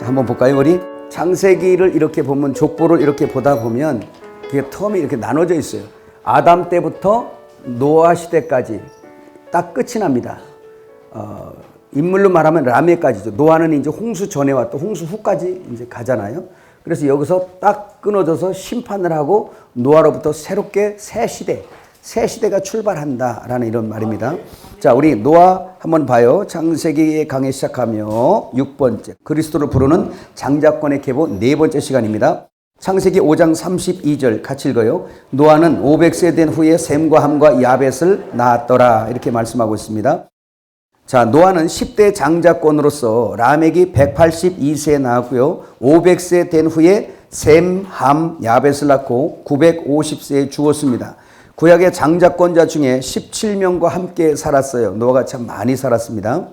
한번 볼까요? 우리 창세기를 이렇게 보면, 족보를 이렇게 보다 보면 그게 텀이 이렇게 나눠져 있어요. 아담 때부터 노아 시대까지 딱 끝이 납니다. 인물로 말하면 라멕까지죠. 노아는 이제 홍수 전에 왔다 홍수 후까지 이제 가잖아요. 그래서 여기서 딱 끊어져서 심판을 하고 노아로부터 새롭게 새 시대가 출발한다라는 이런 말입니다. 자, 우리 노아 한번 봐요. 창세기에 강의 시작하며 6번째 그리스도를 부르는 장자권의 계보 4번째 시간입니다. 창세기 5장 32절 같이 읽어요. 노아는 500세 된 후에 셈과 함과 야벳을 낳았더라. 이렇게 말씀하고 있습니다. 자, 노아는 10대 장자권으로서 라멕이 182세에 낳았고요. 500세 된 후에 셈, 함, 야벳을 낳고 950세에 죽었습니다. 구약의 장자권자 중에 17명과 함께 살았어요. 노아가 참 많이 살았습니다.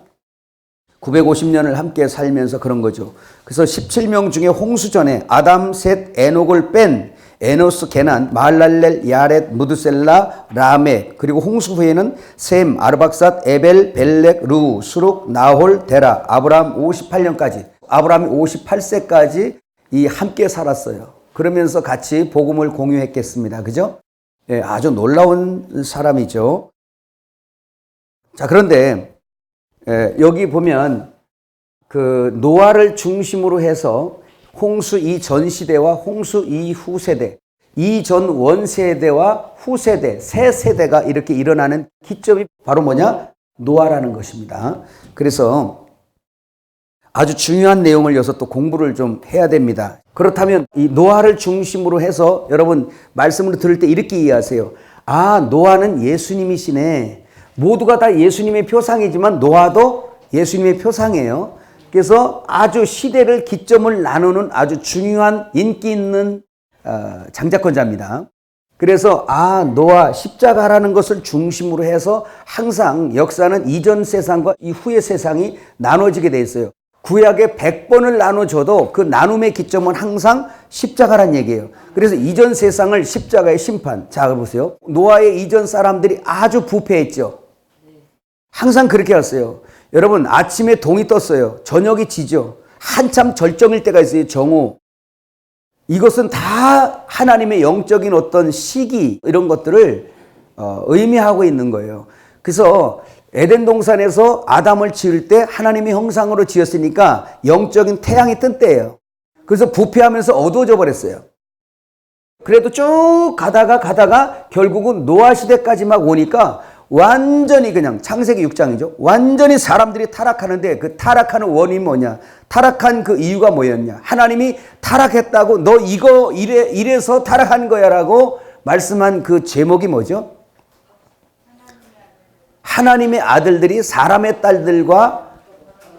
950년을 함께 살면서 그런 거죠. 그래서 17명 중에 홍수 전에 아담, 셋, 에녹을 뺀 에노스, 게난, 마할랄렐, 야렛, 무드셀라, 라멕, 그리고 홍수 후에는 셈, 아르박삿, 에벨, 벨렉, 루, 수룩, 나홀, 데라, 아브라함 58년까지, 아브라함이 58세까지 이 함께 살았어요. 그러면서 같이 복음을 공유했겠습니다. 그죠? 예, 아주 놀라운 사람이죠. 자, 그런데 여기 보면 그 노아를 중심으로 해서 홍수 이전 시대와 홍수 이후 세대, 이전 원세대와 후세대, 세 세대가 이렇게 일어나는 기점이 바로 뭐냐? 노아라는 것입니다. 그래서 아주 중요한 내용을 여기서 또 공부를 좀 해야 됩니다. 그렇다면 이 노아를 중심으로 해서 여러분 말씀을 들을 때 이렇게 이해하세요. 아, 노아는 예수님이시네. 모두가 다 예수님의 표상이지만 노아도 예수님의 표상이에요. 그래서 아주 시대를 기점을 나누는 아주 중요한 인기 있는 장자권자입니다. 그래서 노아 십자가라는 것을 중심으로 해서 항상 역사는 이전 세상과 이후의 세상이 나눠지게 돼 있어요. 구약에 100번을 나눠줘도 그 나눔의 기점은 항상 십자가란 얘기예요. 그래서 이전 세상을 십자가의 심판. 자, 보세요. 노아의 이전 사람들이 아주 부패했죠. 항상 그렇게 했어요. 여러분, 아침에 동이 떴어요. 저녁이 지죠. 한참 절정일 때가 있어요. 정오. 이것은 다 하나님의 영적인 어떤 시기, 이런 것들을 의미하고 있는 거예요. 그래서 에덴 동산에서 아담을 지을 때 하나님의 형상으로 지었으니까 영적인 태양이 뜬 때예요. 그래서 부패하면서 어두워져 버렸어요. 그래도 쭉 가다가 결국은 노아 시대까지 막 오니까 완전히 그냥 창세기 6장이죠. 완전히 사람들이 타락하는데 그 타락하는 원인이 뭐냐? 타락한 그 이유가 뭐였냐? 하나님이 타락했다고 너 이거 이래서 타락한 거야 라고 말씀한 그 제목이 뭐죠? 하나님의 아들들이 사람의 딸들과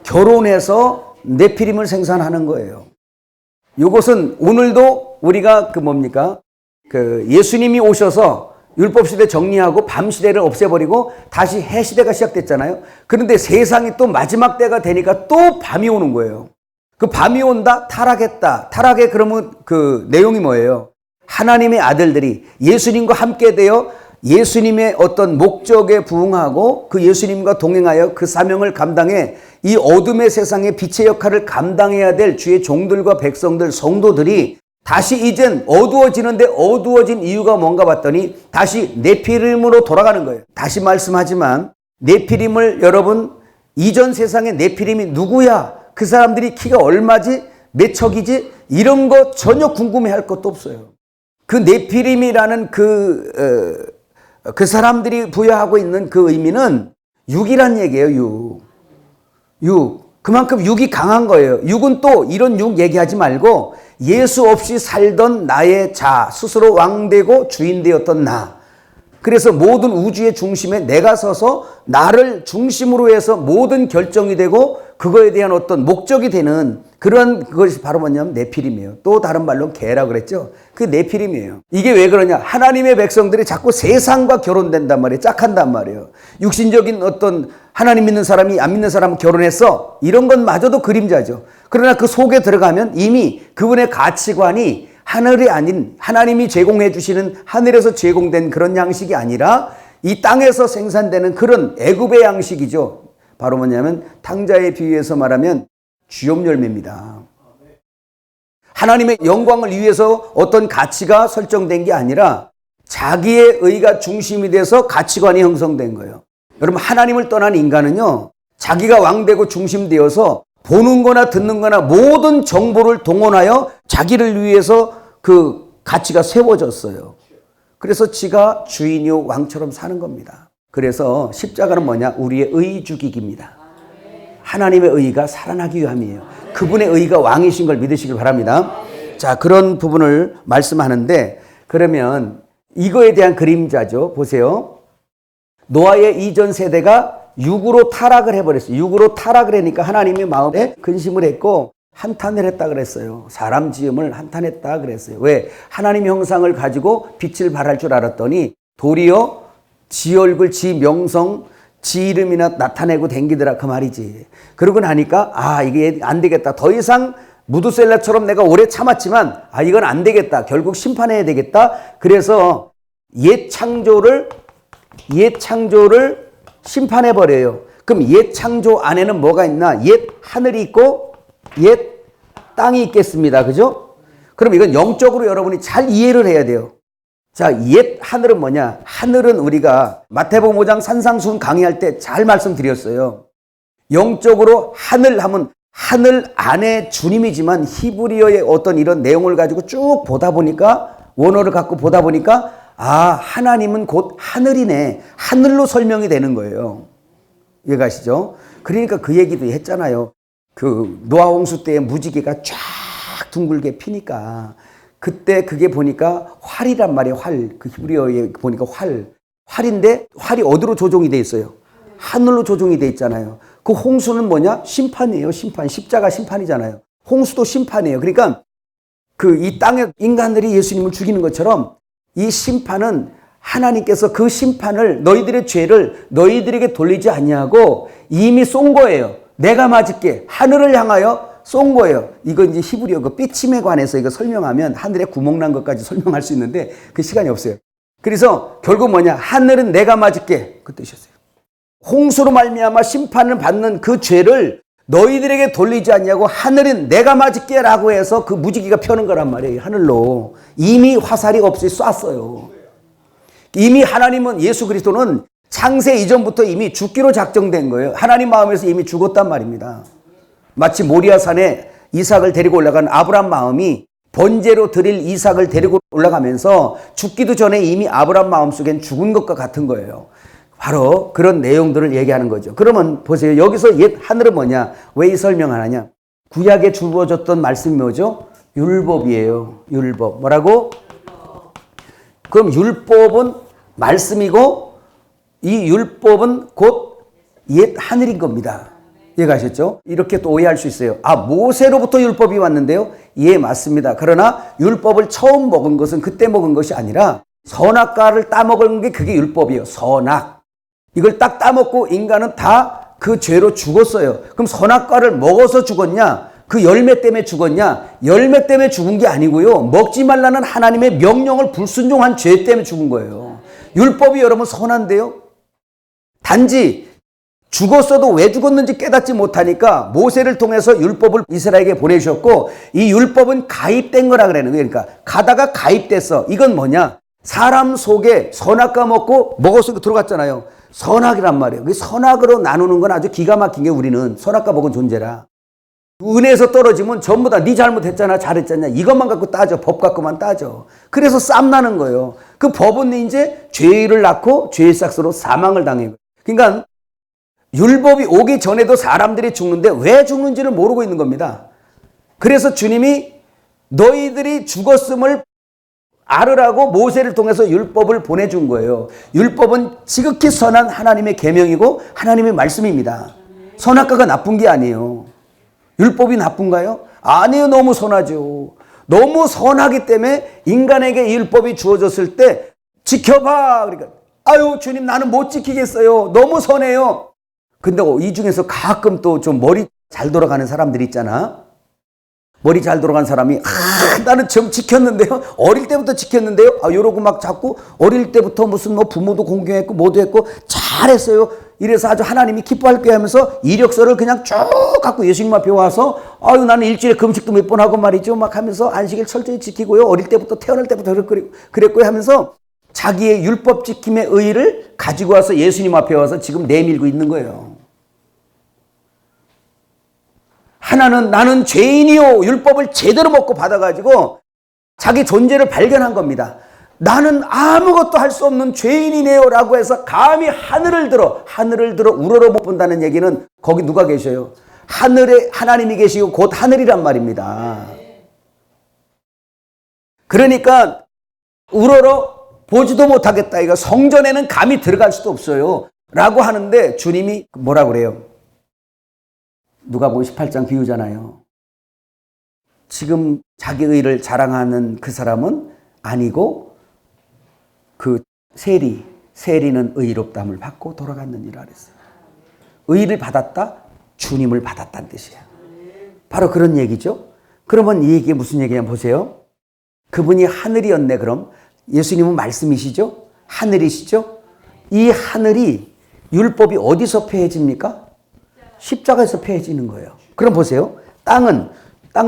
결혼해서 네피림을 생산하는 거예요. 이것은 오늘도 우리가 그 예수님이 오셔서 율법시대 정리하고 밤시대를 없애버리고 다시 해시대가 시작됐잖아요. 그런데 세상이 또 마지막 때가 되니까 또 밤이 오는 거예요. 그 밤이 온다? 타락했다. 타락의 그러면 그 내용이 뭐예요? 하나님의 아들들이 예수님과 함께 되어 예수님의 어떤 목적에 부응하고 그 예수님과 동행하여 그 사명을 감당해 이 어둠의 세상에 빛의 역할을 감당해야 될 주의 종들과 백성들, 성도들이 다시 이젠 어두워지는데 어두워진 이유가 뭔가 봤더니 다시 네피림으로 돌아가는 거예요. 다시 말씀하지만 네피림을 여러분 이전 세상의 네피림이 누구야? 그 사람들이 키가 얼마지? 몇 척이지? 이런 거 전혀 궁금해할 것도 없어요. 그 네피림이라는 그 사람들이 부여하고 있는 그 의미는 육이란 얘기예요. 육. 그만큼 육이 강한 거예요. 육은 또 이런 육 얘기하지 말고 예수 없이 살던 나의 자, 스스로 왕되고 주인되었던 나. 그래서 모든 우주의 중심에 내가 서서 나를 중심으로 해서 모든 결정이 되고 그거에 대한 어떤 목적이 되는 그런 그것이 바로 뭐냐면 네피림이에요. 또 다른 말로 개라 그랬죠. 그 네피림이에요. 이게 왜 그러냐? 하나님의 백성들이 자꾸 세상과 결혼된단 말이에요. 짝한단 말이에요. 육신적인 어떤 하나님 믿는 사람이 안 믿는 사람 결혼했어. 이런 것마저도 그림자죠. 그러나 그 속에 들어가면 이미 그분의 가치관이 하늘이 아닌 하나님이 제공해 주시는 하늘에서 제공된 그런 양식이 아니라 이 땅에서 생산되는 그런 애굽의 양식이죠. 바로 뭐냐면 탕자에 비유해서 말하면 쥐염 열매입니다. 하나님의 영광을 위해서 어떤 가치가 설정된 게 아니라 자기의 의가 중심이 돼서 가치관이 형성된 거예요. 여러분, 하나님을 떠난 인간은요, 자기가 왕되고 중심되어서 보는 거나 듣는 거나 모든 정보를 동원하여 자기를 위해서 그 가치가 세워졌어요. 그래서 지가 주인이요 왕처럼 사는 겁니다. 그래서 십자가는 뭐냐? 우리의 의 죽이기입니다. 하나님의 의가 살아나기 위함이에요. 그분의 의가 왕이신 걸 믿으시길 바랍니다. 자, 그런 부분을 말씀하는데, 그러면 이거에 대한 그림자죠. 보세요. 노아의 이전 세대가 육으로 타락을 해버렸어요. 육으로 타락을 하니까 하나님이 마음에 근심을 했고 한탄을 했다 그랬어요. 사람 지음을 한탄했다 그랬어요. 왜? 하나님의 형상을 가지고 빛을 발할 줄 알았더니 도리어 지 얼굴, 지 명성, 지 이름이나 나타내고 댕기더라 그 말이지. 그러고 나니까 이게 안 되겠다. 더 이상 무드셀라처럼 내가 오래 참았지만 이건 안 되겠다. 결국 심판해야 되겠다. 그래서 옛 창조를 심판해버려요. 그럼 옛 창조 안에는 뭐가 있나? 옛 하늘이 있고 옛 땅이 있겠습니다. 그죠? 그럼 이건 영적으로 여러분이 잘 이해를 해야 돼요. 자, 옛 하늘은 뭐냐? 하늘은 우리가 마태복음 5장 산상수훈 강의할 때 잘 말씀드렸어요. 영적으로 하늘 하면 하늘 안에 주님이지만 히브리어의 어떤 이런 내용을 가지고 쭉 보다 보니까, 원어를 갖고 보다 보니까 하나님은 곧 하늘이네. 하늘로 설명이 되는 거예요. 이해가시죠? 그러니까 그 얘기도 했잖아요. 그 노아 홍수 때의 무지개가 쫙 둥글게 피니까 그때 그게 보니까 활이란 말이에요. 활. 그 히브리어에 보니까 활인데 활이 어디로 조종이 돼 있어요? 하늘로 조종이 돼 있잖아요. 그 홍수는 뭐냐? 심판이에요. 심판. 십자가 심판이잖아요. 홍수도 심판이에요. 그러니까 이 땅의 인간들이 예수님을 죽이는 것처럼 이 심판은 하나님께서 그 심판을, 너희들의 죄를 너희들에게 돌리지 아니하고 이미 쏜 거예요. 내가 맞을게. 하늘을 향하여 쏜 거예요. 이거 이제 히브리어 그 삐침에 관해서 이거 설명하면 하늘에 구멍 난 것까지 설명할 수 있는데 그 시간이 없어요. 그래서 결국 뭐냐? 하늘은 내가 맞을게. 그 뜻이었어요. 홍수로 말미암아 심판을 받는 그 죄를 너희들에게 돌리지 않냐고 하늘은 내가 맞을게 라고 해서 그 무지개가 펴는 거란 말이에요. 하늘로. 이미 화살이 없이 쐈어요. 이미 하나님은, 예수 그리스도는 창세 이전부터 이미 죽기로 작정된 거예요. 하나님 마음에서 이미 죽었단 말입니다. 마치 모리아산에 이삭을 데리고 올라간 아브람 마음이 번제로 드릴 이삭을 데리고 올라가면서 죽기도 전에 이미 아브람 마음속엔 죽은 것과 같은 거예요. 바로 그런 내용들을 얘기하는 거죠. 그러면 보세요. 여기서 옛 하늘은 뭐냐? 왜 이 설명하느냐? 구약에 주어졌던 말씀이 뭐죠? 율법이에요. 율법. 뭐라고? 그럼 율법은 말씀이고 이 율법은 곧 옛 하늘인 겁니다. 이해가셨죠? 이렇게 또 오해할 수 있어요. 모세로부터 율법이 왔는데요? 예, 맞습니다. 그러나 율법을 처음 먹은 것은 그때 먹은 것이 아니라 선악과를 따먹은 게 그게 율법이에요. 선악. 이걸 딱 따먹고 인간은 다 그 죄로 죽었어요. 그럼 선악과를 먹어서 죽었냐? 그 열매 때문에 죽었냐? 열매 때문에 죽은 게 아니고요. 먹지 말라는 하나님의 명령을 불순종한 죄 때문에 죽은 거예요. 율법이 여러분 선한데요? 단지 죽었어도 왜 죽었는지 깨닫지 못하니까 모세를 통해서 율법을 이스라엘에게 보내주셨고, 이 율법은 가입된 거라 그래요. 그러니까 가다가 가입됐어. 이건 뭐냐? 사람 속에 선악과 먹었으니까 들어갔잖아요. 선악이란 말이에요. 선악으로 나누는 건 아주 기가 막힌 게, 우리는 선악과 먹은 존재라. 은혜에서 떨어지면 전부 다 네 잘못했잖아, 잘했잖아, 이것만 갖고 따져. 법 갖고만 따져. 그래서 쌈 나는 거예요. 그 법은 이제 죄를 낳고 죄의 삭스로 사망을 당해요. 그러니까 율법이 오기 전에도 사람들이 죽는데 왜 죽는지를 모르고 있는 겁니다. 그래서 주님이 너희들이 죽었음을 알으라고 모세를 통해서 율법을 보내준 거예요. 율법은 지극히 선한 하나님의 계명이고 하나님의 말씀입니다. 선악과가 나쁜 게 아니에요. 율법이 나쁜가요? 아니에요. 너무 선하죠. 너무 선하기 때문에 인간에게 이 율법이 주어졌을 때 지켜봐. 그러니까 아유 주님 나는 못 지키겠어요. 너무 선해요. 근데 이 중에서 가끔 또 좀 머리 잘 돌아가는 사람들이 있잖아. 머리 잘 돌아간 사람이 나는 점 지켰는데요. 어릴 때부터 지켰는데요. 이러고 막 자꾸 어릴 때부터 무슨 뭐 부모도 공경했고 뭐도 했고 잘했어요. 이래서 아주 하나님이 기뻐할 거야 하면서 이력서를 그냥 쭉 갖고 예수님 앞에 와서 나는 일주일에 금식도 몇 번 하고 말이죠. 막 하면서 안식일 철저히 지키고요. 어릴 때부터 태어날 때부터 그랬고요 하면서 자기의 율법 지킴의 의의를 가지고 와서 예수님 앞에 와서 지금 내밀고 있는 거예요. 하나는 나는 죄인이요. 율법을 제대로 먹고 받아가지고 자기 존재를 발견한 겁니다. 나는 아무것도 할 수 없는 죄인이네요 라고 해서 감히 하늘을 들어 우러러 못 본다는 얘기는 거기 누가 계셔요? 하늘에 하나님이 계시고 곧 하늘이란 말입니다. 그러니까 우러러 보지도 못하겠다. 이거 성전에는 감히 들어갈 수도 없어요 라고 하는데 주님이 뭐라 그래요? 누가복음 18장 비유잖아요. 지금 자기 의를 자랑하는 그 사람은 아니고 그 세리는 의롭다함을 받고 돌아갔느니라 그랬어요. 의를 받았다? 주님을 받았다는 뜻이에요. 바로 그런 얘기죠. 그러면 이 얘기가 무슨 얘기냐면 보세요. 그분이 하늘이었네. 그럼 예수님은 말씀이시죠? 하늘이시죠? 이 하늘이 율법이 어디서 폐해집니까? 십자가에서 폐해지는 거예요. 그럼 보세요. 땅은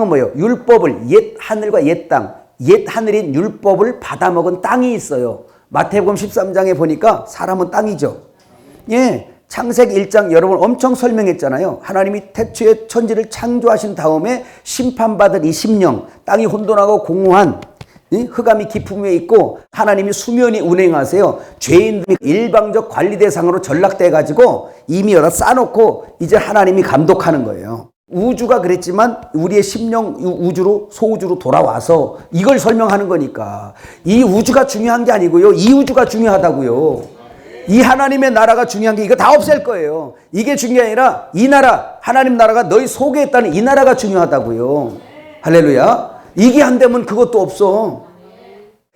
뭐예요? 율법을 옛 하늘과 옛 땅, 옛 하늘인 율법을 받아먹은 땅이 있어요. 마태복음 13장에 보니까 사람은 땅이죠. 예, 창세기 1장 여러분 엄청 설명했잖아요. 하나님이 태초에 천지를 창조하신 다음에 심판받을 이 심령, 땅이 혼돈하고 공허한 흑암이 깊음에 있고 하나님이 수면이 운행하세요. 죄인들이 일방적 관리 대상으로 전락돼 가지고 이미 여기다 쌓아놓고 이제 하나님이 감독하는 거예요. 우주가 그랬지만 우리의 심령 우주로 소우주로 돌아와서 이걸 설명하는 거니까 이 우주가 중요한 게 아니고요. 이 우주가 중요하다고요. 이 하나님의 나라가 중요한 게 이거 다 없앨 거예요. 이게 중요한 게 아니라 이 나라 하나님 나라가 너희 속에 있다는 이 나라가 중요하다고요. 할렐루야. 이게 안 되면 그것도 없어.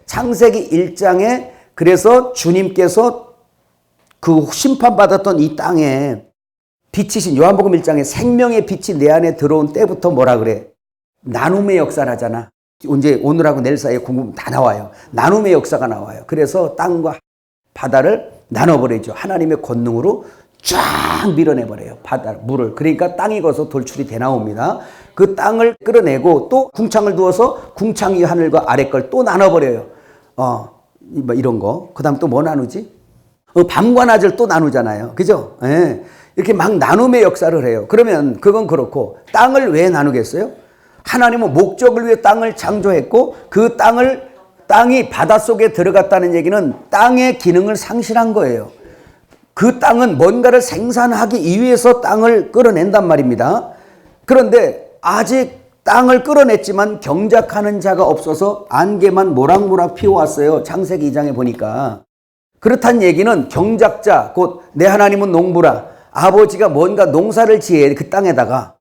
창세기 1장에 그래서 주님께서 그 심판받았던 이 땅에 빛이신 요한복음 1장에 생명의 빛이 내 안에 들어온 때부터 뭐라 그래? 나눔의 역사를 하잖아. 이제 오늘하고 내일 사이에 궁금 다 나와요. 나눔의 역사가 나와요. 그래서 땅과 바다를 나눠버리죠. 하나님의 권능으로 쫙 밀어내버려요. 바다, 물을. 그러니까 땅이 거서 돌출이 돼 나옵니다. 그 땅을 끌어내고 또 궁창을 두어서 궁창 위 하늘과 아래 걸 또 나눠버려요. 뭐 이런 거. 그 다음 또 뭐 나누지? 밤과 낮을 또 나누잖아요. 그죠? 예. 이렇게 막 나눔의 역사를 해요. 그러면 그건 그렇고 땅을 왜 나누겠어요? 하나님은 목적을 위해 땅을 창조했고 그 땅이 바닷속에 들어갔다는 얘기는 땅의 기능을 상실한 거예요. 그 땅은 뭔가를 생산하기 위해서 땅을 끌어낸단 말입니다. 그런데 아직 땅을 끌어냈지만 경작하는 자가 없어서 안개만 모락모락 피워왔어요. 창세기 2장에 보니까. 그렇다는 얘기는 경작자, 곧 내 하나님은 농부라. 아버지가 뭔가 농사를 지어야 그 땅에다가.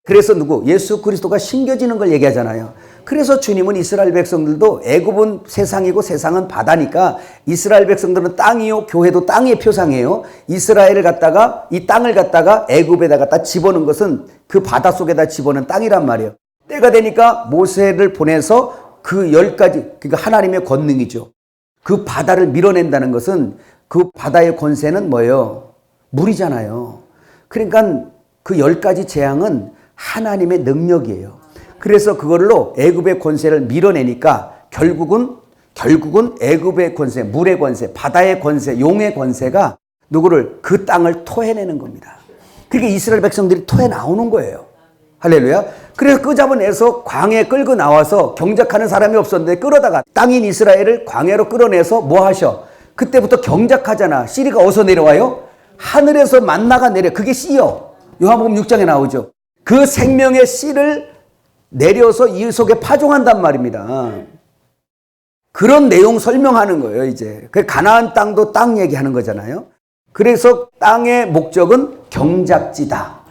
그래서 예수 그리스도가 심겨지는 걸 얘기하잖아요. 그래서 주님은 이스라엘 백성들도 애굽은 세상이고 세상은 바다니까 이스라엘 백성들은 땅이요 교회도 땅의 표상이에요. 이스라엘을 갖다가 이 땅을 갖다가 애굽에다 갖다 집어넣은 것은 그 바다 속에다 집어넣은 땅이란 말이에요. 때가 되니까 모세를 보내서 그 10가지 그러니까 하나님의 권능이죠. 그 바다를 밀어낸다는 것은 그 바다의 권세는 뭐예요? 물이잖아요. 그러니까 그 10가지 재앙은 하나님의 능력이에요. 그래서 그걸로 애굽의 권세를 밀어내니까 결국은 애굽의 권세, 물의 권세, 바다의 권세, 용의 권세가 누구를 그 땅을 토해내는 겁니다. 그게 이스라엘 백성들이 토해 나오는 거예요. 할렐루야. 그래서 끄잡아내서 광야에 끌고 나와서 경작하는 사람이 없었는데 끌어다가 땅인 이스라엘을 광야로 끌어내서 뭐 하셔? 그때부터 경작하잖아. 씨리가 어디서 내려와요? 하늘에서 만나가 내려. 그게 씨요. 요한복음 6장에 나오죠. 그 생명의 씨를 내려서 이 속에 파종한단 말입니다. 그런 내용 설명하는 거예요, 이제. 그 가나안 땅도 땅 얘기하는 거잖아요. 그래서 땅의 목적은 경작지다.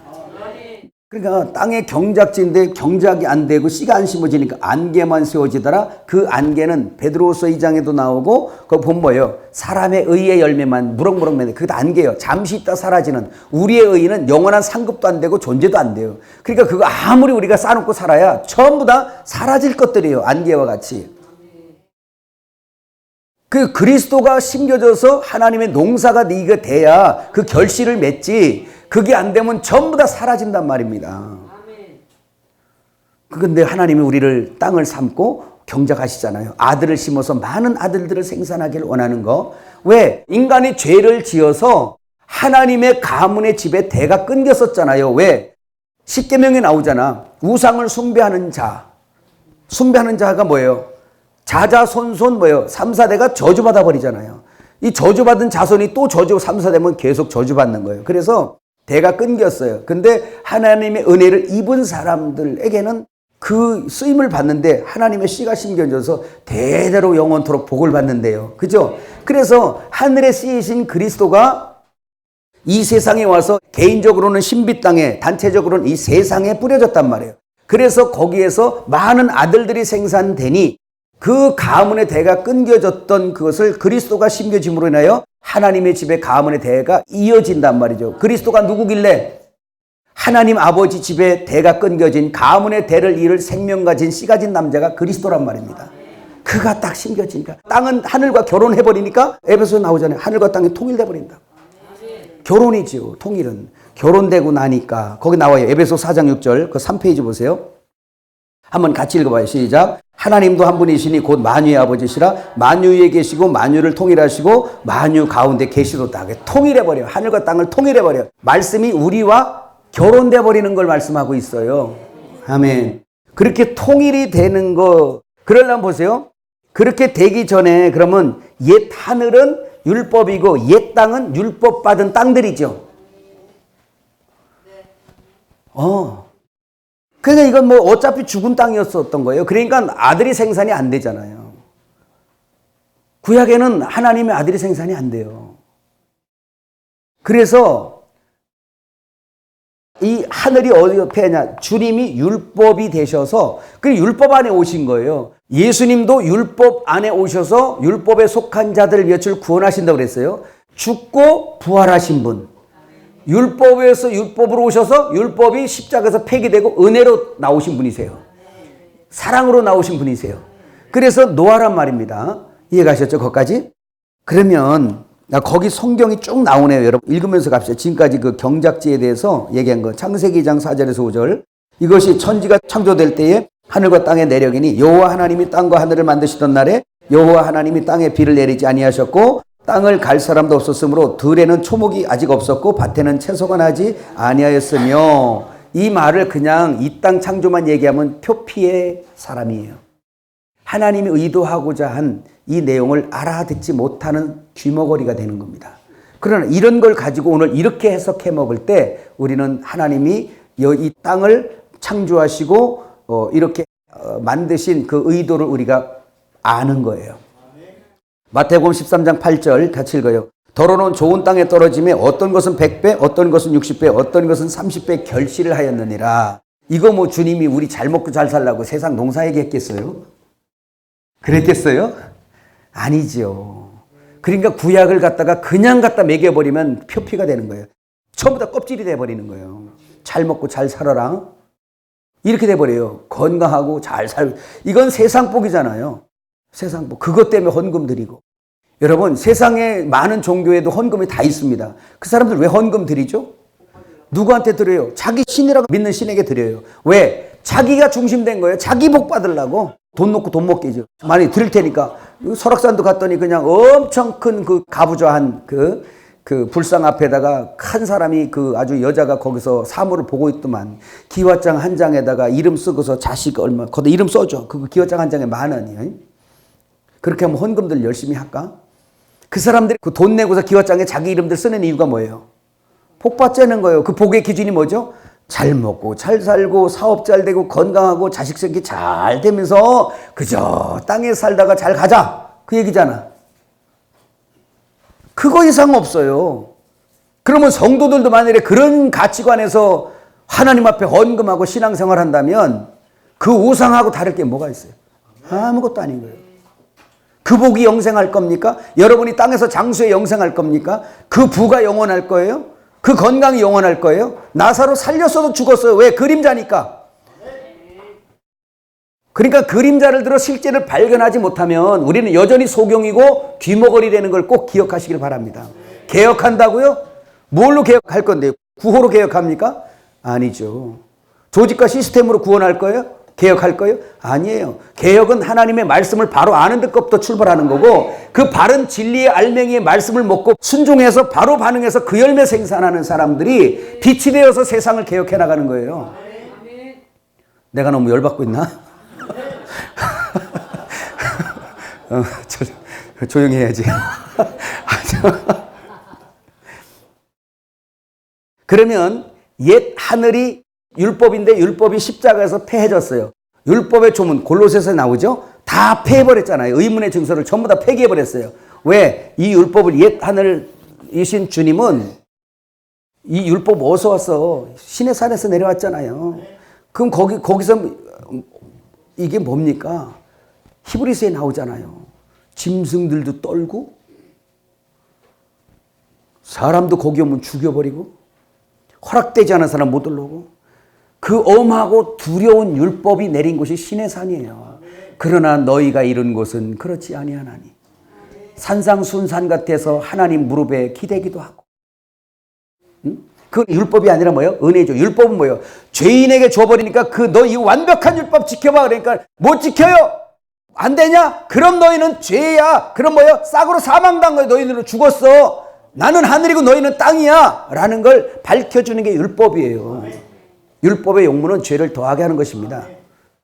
그러니까 땅에 경작지인데 경작이 안 되고 씨가 안 심어지니까 안개만 세워지더라. 그 안개는 베드로후서 2장에도 나오고 그거 보면 뭐예요? 사람의 의의 열매만 무럭무럭 맺는 그게 안개예요. 잠시 있다 사라지는. 우리의 의는 영원한 상급도 안 되고 존재도 안 돼요. 그러니까 그거 아무리 우리가 쌓아놓고 살아야 전부 다 사라질 것들이에요. 안개와 같이. 그 그리스도가 심겨져서 하나님의 농사가 네가 돼야 그 결실을 맺지. 그게 안 되면 전부 다 사라진단 말입니다. 그런데 하나님이 우리를 땅을 삼고 경작하시잖아요. 아들을 심어서 많은 아들들을 생산하기를 원하는 거. 왜? 인간이 죄를 지어서 하나님의 가문의 집에 대가 끊겼었잖아요. 왜? 십계명에 나오잖아. 우상을 숭배하는 자. 숭배하는 자가 뭐예요? 자자손손 뭐예요? 3, 4대가 저주받아 버리잖아요. 이 저주받은 자손이 또 저주 3, 4대면 계속 저주받는 거예요. 그래서 대가 끊겼어요. 근데 하나님의 은혜를 입은 사람들에게는 그 쓰임을 받는데 하나님의 씨가 심겨져서 대대로 영원토록 복을 받는데요. 그죠? 그래서 하늘의 씨이신 그리스도가 이 세상에 와서 개인적으로는 신비 땅에, 단체적으로는 이 세상에 뿌려졌단 말이에요. 그래서 거기에서 많은 아들들이 생산되니 그 가문의 대가 끊겨졌던 그것을 그리스도가 심겨짐으로 인하여 하나님의 집에 가문의 대가 이어진단 말이죠. 그리스도가 누구길래? 하나님 아버지 집에 대가 끊겨진 가문의 대를 이을 생명 가진 씨 가진 남자가 그리스도란 말입니다. 그가 딱 심겨지니까 땅은 하늘과 결혼해버리니까 에베소에 나오잖아요. 하늘과 땅이 통일돼 버린다. 결혼이지요. 통일은. 결혼되고 나니까 거기 나와요. 에베소 4장 6절 그 3페이지 보세요. 한번 같이 읽어봐요. 시작. 하나님도 한 분이시니 곧 만유의 아버지시라. 만유 위에 계시고 만유를 통일하시고 만유 가운데 계시도다. 통일해버려요. 하늘과 땅을 통일해버려요. 말씀이 우리와 결혼돼 버리는 걸 말씀하고 있어요. 아멘. 그렇게 통일이 되는 거 그러려면 보세요. 그렇게 되기 전에 그러면 옛 하늘은 율법이고 옛 땅은 율법 받은 땅들이죠. 그러니까 이건 뭐 어차피 죽은 땅이었었던 거예요. 그러니까 아들이 생산이 안 되잖아요. 구약에는 하나님의 아들이 생산이 안 돼요. 그래서 이 하늘이 어디 옆에 하냐? 주님이 율법이 되셔서 그 율법 안에 오신 거예요. 예수님도 율법 안에 오셔서 율법에 속한 자들을 몇을 구원하신다고 그랬어요. 죽고 부활하신 분. 율법에서 율법으로 오셔서 율법이 십자가에서 폐기되고 은혜로 나오신 분이세요. 사랑으로 나오신 분이세요. 그래서 노아란 말입니다. 이해가셨죠? 거기까지? 그러면 거기 성경이 쭉 나오네요. 여러분 읽으면서 갑시다. 지금까지 그 경작지에 대해서 얘기한 거. 창세기 2장 4절에서 5절. 이것이 천지가 창조될 때에 하늘과 땅의 내력이니 여호와 하나님이 땅과 하늘을 만드시던 날에 여호와 하나님이 땅에 비를 내리지 아니하셨고 땅을 갈 사람도 없었으므로 들에는 초목이 아직 없었고 밭에는 채소가 나지 아니하였으며. 이 말을 그냥 이 땅 창조만 얘기하면 표피의 사람이에요. 하나님이 의도하고자 한 이 내용을 알아듣지 못하는 귀머거리가 되는 겁니다. 그러나 이런 걸 가지고 오늘 이렇게 해석해 먹을 때 우리는 하나님이 이 땅을 창조하시고 이렇게 만드신 그 의도를 우리가 아는 거예요. 마태복음 13장 8절 같이 읽어요. 더러는 좋은 땅에 떨어짐에 어떤 것은 100배, 어떤 것은 60배, 어떤 것은 30배 결실을 하였느니라. 이거 뭐 주님이 우리 잘 먹고 잘 살라고 세상 농사 얘기했겠어요? 그랬겠어요? 아니죠. 그러니까 구약을 갖다가 그냥 갖다 먹여버리면 표피가 되는 거예요. 전부 다 껍질이 돼버리는 거예요. 잘 먹고 잘 살아라. 이렇게 돼버려요. 건강하고 잘 살고. 이건 세상 복이잖아요. 세상 복. 그것 때문에 헌금 드리고. 여러분 세상에 많은 종교에도 헌금이 다 있습니다. 그 사람들 왜 헌금 드리죠? 누구한테 드려요? 자기 신이라고 믿는 신에게 드려요. 왜? 자기가 중심된 거예요. 자기 복 받으려고. 돈 놓고 돈 먹기죠. 많이 드릴 테니까. 설악산도 갔더니 그냥 엄청 큰 그 가부좌한 그 불상 앞에다가 큰 사람이 그 아주 여자가 거기서 사물을 보고 있더만 기와장 한 장에다가 이름 쓰고서 자식 얼마 거기다 이름 써줘. 그 기와장 한 장에 10,000원이에요. 그렇게 하면 헌금들 열심히 할까? 그 사람들이 그 돈 내고서 기와장에 자기 이름들 쓰는 이유가 뭐예요? 복 받자는 거예요. 그 복의 기준이 뭐죠? 잘 먹고 잘 살고 사업 잘 되고 건강하고 자식 생기 잘 되면서 그저 땅에 살다가 잘 가자. 그 얘기잖아. 그거 이상 없어요. 그러면 성도들도 만일에 그런 가치관에서 하나님 앞에 헌금하고 신앙생활 한다면 그 우상하고 다를 게 뭐가 있어요? 아무것도 아닌 거예요. 그 복이 영생할 겁니까? 여러분이 땅에서 장수에 영생할 겁니까? 그 부가 영원할 거예요? 그 건강이 영원할 거예요? 나사로 살렸어도 죽었어요. 왜? 그림자니까. 그러니까 그림자를 들어 실제를 발견하지 못하면 우리는 여전히 소경이고 귀머거리 되는 걸 꼭 기억하시길 바랍니다. 개혁한다고요? 뭘로 개혁할 건데요? 구호로 개혁합니까? 아니죠. 조직과 시스템으로 구원할 거예요? 개혁할 거예요? 아니에요. 개혁은 하나님의 말씀을 바로 아는 데부터 출발하는 거고 그 바른 진리의 알맹이의 말씀을 먹고 순종해서 바로 반응해서 그 열매 생산하는 사람들이 빛이 되어서 세상을 개혁해 나가는 거예요. 내가 너무 열받고 있나? 조용히 해야지. 그러면 옛 하늘이 율법인데 율법이 십자가에서 폐해졌어요. 율법의 조문 골로새서에 나오죠. 다 폐해버렸잖아요. 의문의 증서를 전부 다 폐기해버렸어요. 왜? 이 율법을 옛 하늘이신 주님은 이 율법 어디서 왔어? 신의 산에서 내려왔잖아요. 그럼 거기서 이게 뭡니까? 히브리서에 나오잖아요. 짐승들도 떨고 사람도 거기 오면 죽여버리고 허락되지 않은 사람 못 올라오고 그 엄하고 두려운 율법이 내린 곳이 신의 산이에요. 그러나 너희가 이룬 곳은 그렇지 아니하나니 산상순산 같아서 하나님 무릎에 기대기도 하고. 그 율법이 아니라 뭐예요? 은혜죠. 율법은 뭐예요? 죄인에게 줘버리니까 너 이 완벽한 율법 지켜봐. 그러니까 못 지켜요. 안 되냐? 그럼 너희는 죄야. 그럼 뭐예요? 싹으로 사망당한 거예요. 너희는 죽었어. 나는 하늘이고 너희는 땅이야. 라는 걸 밝혀주는 게 율법이에요. 율법의 용무는 죄를 더하게 하는 것입니다.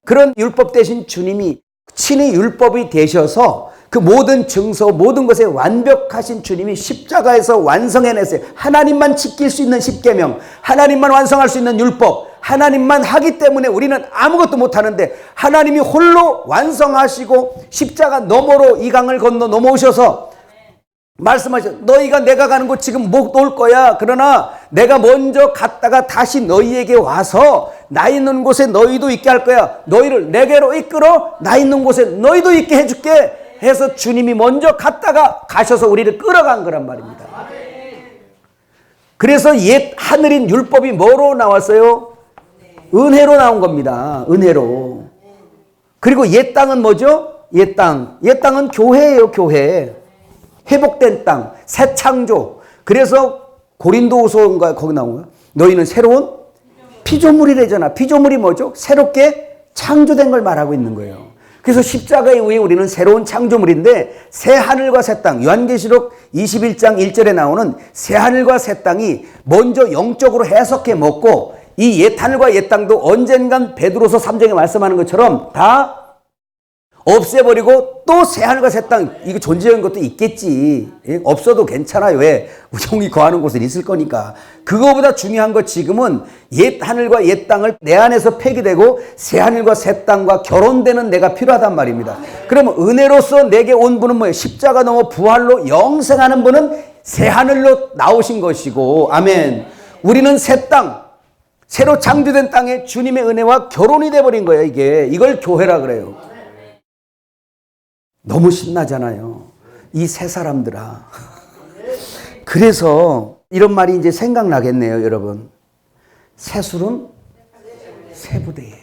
그런 율법 대신 주님이 친히 율법이 되셔서 그 모든 증서 모든 것에 완벽하신 주님이 십자가에서 완성해냈어요. 하나님만 지킬 수 있는 십계명, 하나님만 완성할 수 있는 율법, 하나님만 하기 때문에 우리는 아무것도 못하는데 하나님이 홀로 완성하시고 십자가 너머로 이 강을 건너 넘어오셔서 말씀하셨어요. 너희가 내가 가는 곳 지금 못 올 거야. 그러나 내가 먼저 갔다가 다시 너희에게 와서 나 있는 곳에 너희도 있게 할 거야. 너희를 내게로 이끌어 나 있는 곳에 너희도 있게 해줄게 해서 주님이 먼저 갔다가 가셔서 우리를 끌어간 거란 말입니다. 그래서 옛 하늘인 율법이 뭐로 나왔어요? 은혜로 나온 겁니다. 은혜로. 그리고 옛 땅은 뭐죠? 옛 땅. 옛 땅은 교회예요. 교회. 회복된 땅, 새 창조. 그래서 고린도후서인가 거기 나온 거야. 너희는 새로운 피조물이래잖아. 피조물이 뭐죠? 새롭게 창조된 걸 말하고 있는 거예요. 그래서 십자가에 의해 우리는 새로운 창조물인데 새 하늘과 새 땅, 요한계시록 21장 1절에 나오는 새 하늘과 새 땅이 먼저 영적으로 해석해 먹고 이 옛 하늘과 옛 땅도 언젠간 베드로서 3장에 말씀하는 것처럼 다 없애버리고 또 새하늘과 새 땅, 이거 존재하는 것도 있겠지. 없어도 괜찮아요. 왜? 우정이 거하는 곳은 있을 거니까. 그거보다 중요한 것 지금은 옛 하늘과 옛 땅을 내 안에서 폐기되고 새 하늘과 새 땅과 결혼되는 내가 필요하단 말입니다. 그러면 은혜로서 내게 온 분은 뭐예요? 십자가 넘어 부활로 영생하는 분은 새 하늘로 나오신 것이고, 아멘. 우리는 새 땅, 새로 창조된 땅에 주님의 은혜와 결혼이 돼버린 거예요. 이걸 교회라 그래요. 너무 신나잖아요. 이 세 사람들아. 그래서 이런 말이 이제 생각나겠네요, 여러분. 새술은 세부대예요.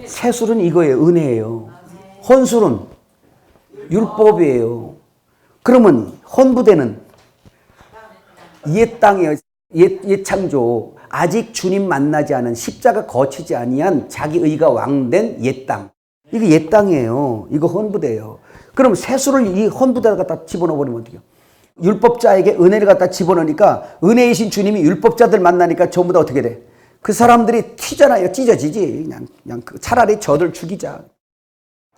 새술은 이거예요, 은혜예요. 헌술은 율법이에요. 그러면 헌부대는 옛 땅이에요. 옛 창조. 아직 주님 만나지 않은 십자가 거치지 아니한 자기 의가 왕된 옛 땅. 이게 옛 땅이에요. 이거 헌부대예요. 그럼 세수를 이 헌부대에 갖다 집어넣어버리면 어떡해요? 율법자에게 은혜를 갖다 집어넣으니까 은혜이신 주님이 율법자들 만나니까 전부 다 어떻게 돼? 그 사람들이 튀잖아요. 찢어지지. 그냥 차라리 저들 죽이자.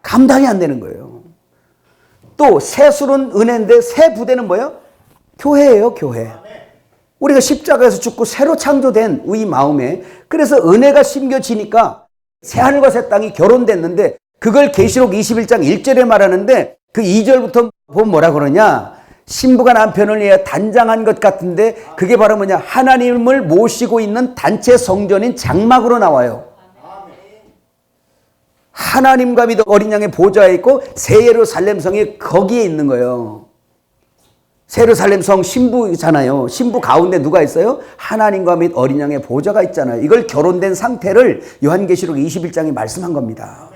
감당이 안 되는 거예요. 또 세술은 은혜인데 새 부대는 뭐예요? 교회예요. 교회. 우리가 십자가에서 죽고 새로 창조된 이 마음에 그래서 은혜가 심겨지니까 새하늘과 새 땅이 결혼됐는데 그걸 계시록 21장 1절에 말하는데 그 2절부터 보면 뭐라 그러냐? 신부가 남편을 위해 단장한 것 같은데 그게 바로 뭐냐? 하나님을 모시고 있는 단체 성전인 장막으로 나와요. 하나님과 및 어린 양의 보좌에 있고 새 예루살렘 성이 거기에 있는 거예요. 새 예루살렘 성 신부잖아요. 신부 가운데 누가 있어요? 하나님과 및 어린 양의 보좌가 있잖아요. 이걸 결혼된 상태를 요한계시록 21장이 말씀한 겁니다.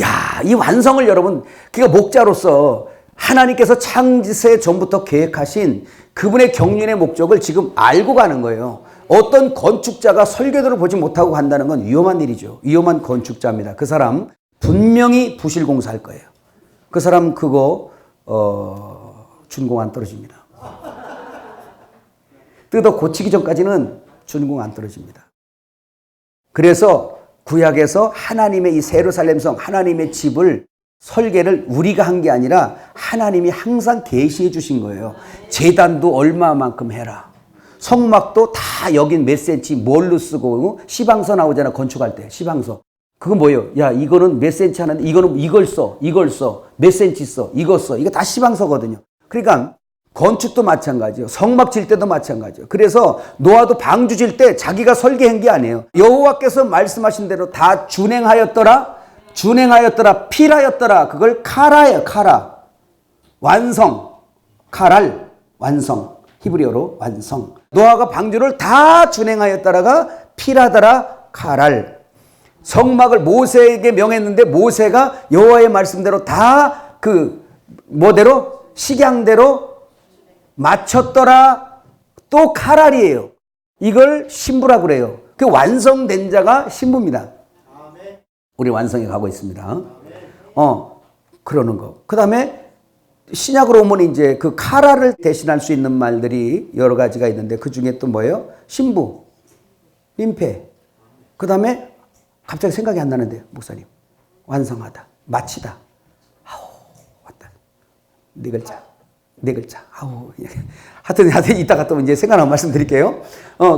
야, 이 완성을 여러분, 그러니까 목자로서 하나님께서 창세 전부터 계획하신 그분의 경륜의 목적을 지금 알고 가는 거예요. 어떤 건축자가 설계도를 보지 못하고 간다는 건 위험한 일이죠. 위험한 건축자입니다. 그 사람 분명히 부실 공사할 거예요. 그 사람 그거 준공 안 떨어집니다. 뜯어 고치기 전까지는 준공 안 떨어집니다. 그래서 구약에서 하나님의 이 예루살렘 성, 하나님의 집을 설계를 우리가 한 게 아니라 하나님이 항상 계시해 주신 거예요. 제단도 얼마만큼 해라. 성막도 다 여긴 몇 센치 뭘로 쓰고 시방서 나오잖아. 건축할 때 시방서. 그거 뭐예요? 야, 이거는 몇 센치 하는데 이거는 이걸 써. 몇 센치 써. 이거 써. 이거 다 시방서거든요. 그러니까 건축도 마찬가지예요. 성막 질 때도 마찬가지예요. 그래서 노아도 방주 질 때 자기가 설계한 게 아니에요. 여호와께서 말씀하신 대로 다 준행하였더라. 필하였더라. 그걸 카라예요. 카라. 완성. 카랄. 완성. 히브리어로 완성. 노아가 방주를 다 준행하였더라가 필하더라. 카랄. 성막을 모세에게 명했는데 모세가 여호와의 말씀대로 다 그 뭐대로 식양대로 맞췄더라. 또 카랄이에요. 이걸 신부라고 그래요. 그 완성된 자가 신부입니다. 우리 완성해 가고 있습니다. 그러는 거. 그 다음에 신약으로 오면 이제 그 카라를 대신할 수 있는 말들이 여러 가지가 있는데 그 중에 또 뭐예요? 신부, 민폐. 그 다음에 갑자기 생각이 안 나는데요, 목사님. 완성하다, 마치다. 아우, 왔다. 네 글자. 아우. 하여튼 이따가 또 이제 생각나면 말씀드릴게요.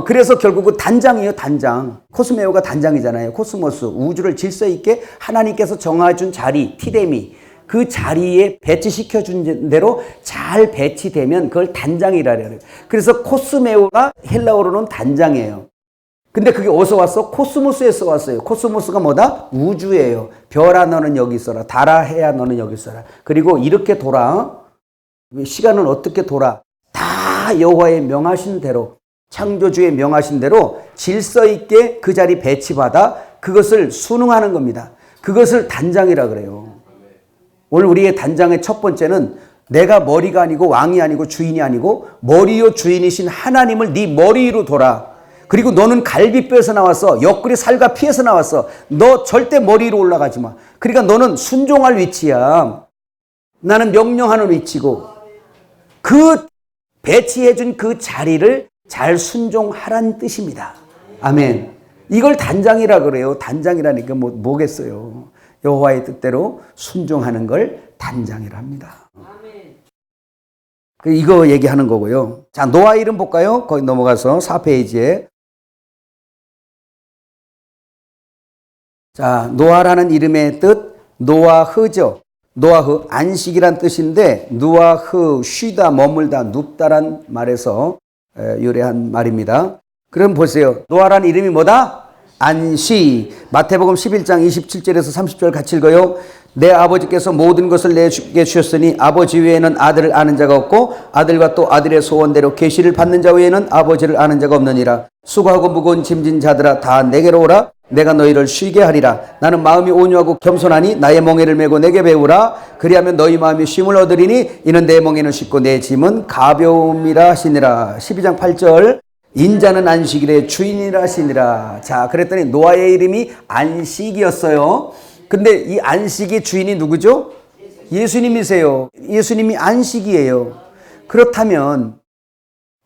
그래서 결국은 단장이에요, 단장. 코스메오가 단장이잖아요. 코스모스, 우주를 질서 있게 하나님께서 정해준 자리, 티데미. 그 자리에 배치시켜준 대로 잘 배치되면 그걸 단장이라 그래요. 그래서 코스메오가 헬라어로는 단장이에요. 근데 그게 어디서 왔어? 코스모스에서 왔어요. 코스모스가 뭐다? 우주예요. 별아 너는 여기 있어라. 달아 해야 너는 여기 있어라. 그리고 이렇게 돌아. 시간은 어떻게 돌아? 다 여호와의 명하신 대로, 창조주의 명하신 대로 질서 있게 그 자리 배치받아 그것을 순응하는 겁니다. 그것을 단장이라 그래요. 오늘 우리의 단장의 첫 번째는 내가 머리가 아니고 왕이 아니고 주인이 아니고 머리요 주인이신 하나님을 네 머리 위로 둬라. 그리고 너는 갈비뼈에서 나왔어. 옆구리 살과 피에서 나왔어. 너 절대 머리 위로 올라가지 마. 그러니까 너는 순종할 위치야. 나는 명령하는 위치고 그 배치해준 그 자리를 잘 순종하라는 뜻입니다. 아멘. 이걸 단장이라 그래요. 단장이라니까 뭐겠어요. 여호와의 뜻대로 순종하는 걸 단장이라 합니다. 이거 얘기하는 거고요. 자, 노아 이름 볼까요? 거기 넘어가서 4페이지에. 자, 노아라는 이름의 뜻, 노아흐죠. 노아흐, 안식이란 뜻인데, 노아흐, 쉬다, 머물다, 눕다란 말에서 유래한 말입니다. 그럼 보세요. 노아라는 이름이 뭐다? 안식. 마태복음 11장 27절에서 30절 같이 읽어요. 내 아버지께서 모든 것을 내게 주셨으니 아버지 외에는 아들을 아는 자가 없고 아들과 또 아들의 소원대로 계시를 받는 자 외에는 아버지를 아는 자가 없느니라. 수고하고 무거운 짐진 자들아 다 내게로 오라. 내가 너희를 쉬게 하리라. 나는 마음이 온유하고 겸손하니 나의 멍에를 메고 내게 배우라. 그리하면 너희 마음이 쉼을 얻으리니 이는 내 멍에는 쉽고 내 짐은 가벼움이라 하시니라. 12장 8절. 인자는 안식일의 주인이라 하시니라. 자, 그랬더니 노아의 이름이 안식이었어요. 근데 이 안식의 주인이 누구죠? 예수님이세요. 예수님이 안식이에요. 그렇다면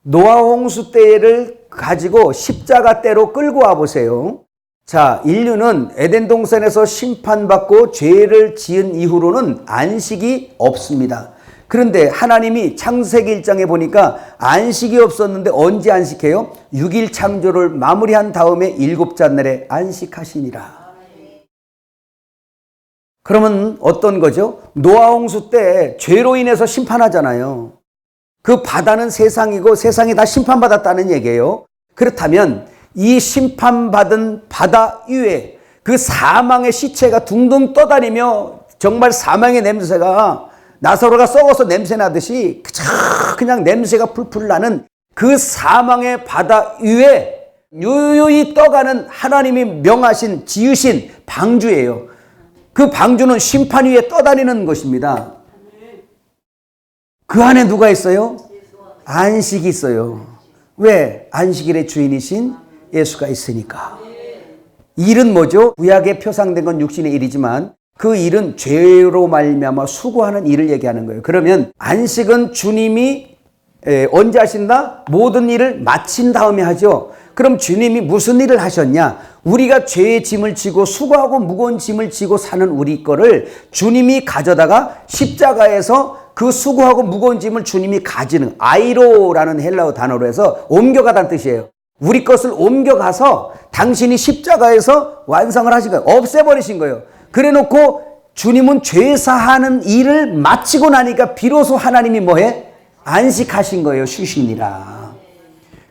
노아 홍수 때를 가지고 십자가 때로 끌고 와 보세요. 자, 인류는 에덴 동산에서 심판받고 죄를 지은 이후로는 안식이 없습니다. 그런데 하나님이 창세기 1장에 보니까 안식이 없었는데 언제 안식해요? 6일 창조를 마무리한 다음에 일곱째 날에 안식하시니라. 그러면 어떤 거죠? 노아 홍수 때 죄로 인해서 심판하잖아요. 그 바다는 세상이고 세상이 다 심판받았다는 얘기예요. 그렇다면 이 심판받은 바다 위에 그 사망의 시체가 둥둥 떠다니며 정말 사망의 냄새가 나사로가 썩어서 냄새 나듯이 그냥 냄새가 풀풀 나는 그 사망의 바다 위에 유유히 떠가는 하나님이 명하신 지으신 방주예요. 그 방주는 심판 위에 떠다니는 것입니다. 그 안에 누가 있어요? 안식이 있어요. 왜? 안식일의 주인이신 예수가 있으니까. 일은 뭐죠? 구약에 표상된 건 육신의 일이지만 그 일은 죄로 말미암아 수고하는 일을 얘기하는 거예요. 그러면 안식은 주님이 언제 하신다? 모든 일을 마친 다음에 하죠. 그럼 주님이 무슨 일을 하셨냐? 우리가 죄의 짐을 지고 수고하고 무거운 짐을 지고 사는 우리 거를 주님이 가져다가 십자가에서 그 수고하고 무거운 짐을 주님이 가지는, 아이로라는 헬라어 단어로 해서 옮겨가다는 뜻이에요. 우리 것을 옮겨가서 당신이 십자가에서 완성을 하신 거예요. 없애버리신 거예요. 그래 놓고 주님은 죄사하는 일을 마치고 나니까 비로소 하나님이 뭐해? 안식하신 거예요. 쉬시니라.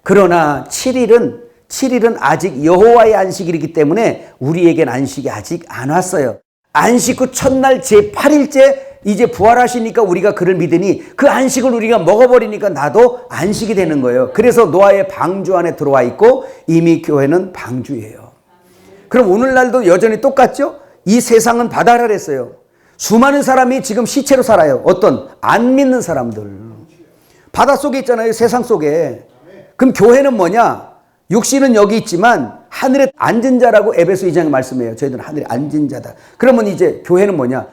그러나 7일은 아직 여호와의 안식일이기 때문에 우리에겐 안식이 아직 안 왔어요. 안식 후 첫날 제8일째 이제 부활하시니까 우리가 그를 믿으니 그 안식을 우리가 먹어버리니까 나도 안식이 되는 거예요. 그래서 노아의 방주 안에 들어와 있고 이미 교회는 방주예요. 그럼 오늘날도 여전히 똑같죠? 이 세상은 바다라 했어요. 수많은 사람이 지금 시체로 살아요. 어떤? 안 믿는 사람들. 바다 속에 있잖아요. 세상 속에. 그럼 교회는 뭐냐? 육신은 여기 있지만 하늘에 앉은 자라고 에베소 2장에 말씀해요. 저희들은 하늘에 앉은 자다. 그러면 이제 교회는 뭐냐?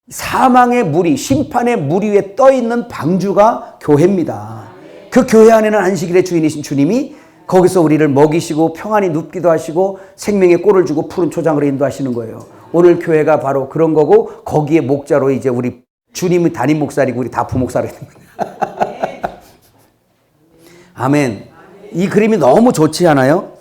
사망의 무리, 심판의 무리 위에 떠있는 방주가 교회입니다. 그 교회 안에는 안식일의 주인이신 주님이 거기서 우리를 먹이시고 평안히 눕기도 하시고 생명의 꼴을 주고 푸른 초장으로 인도하시는 거예요. 오늘 교회가 바로 그런 거고 거기에 목자로 이제 우리 주님이 담임 목사리고 우리 다 부목사로 있는 거예요. 아멘. 이 그림이 너무 좋지 않아요?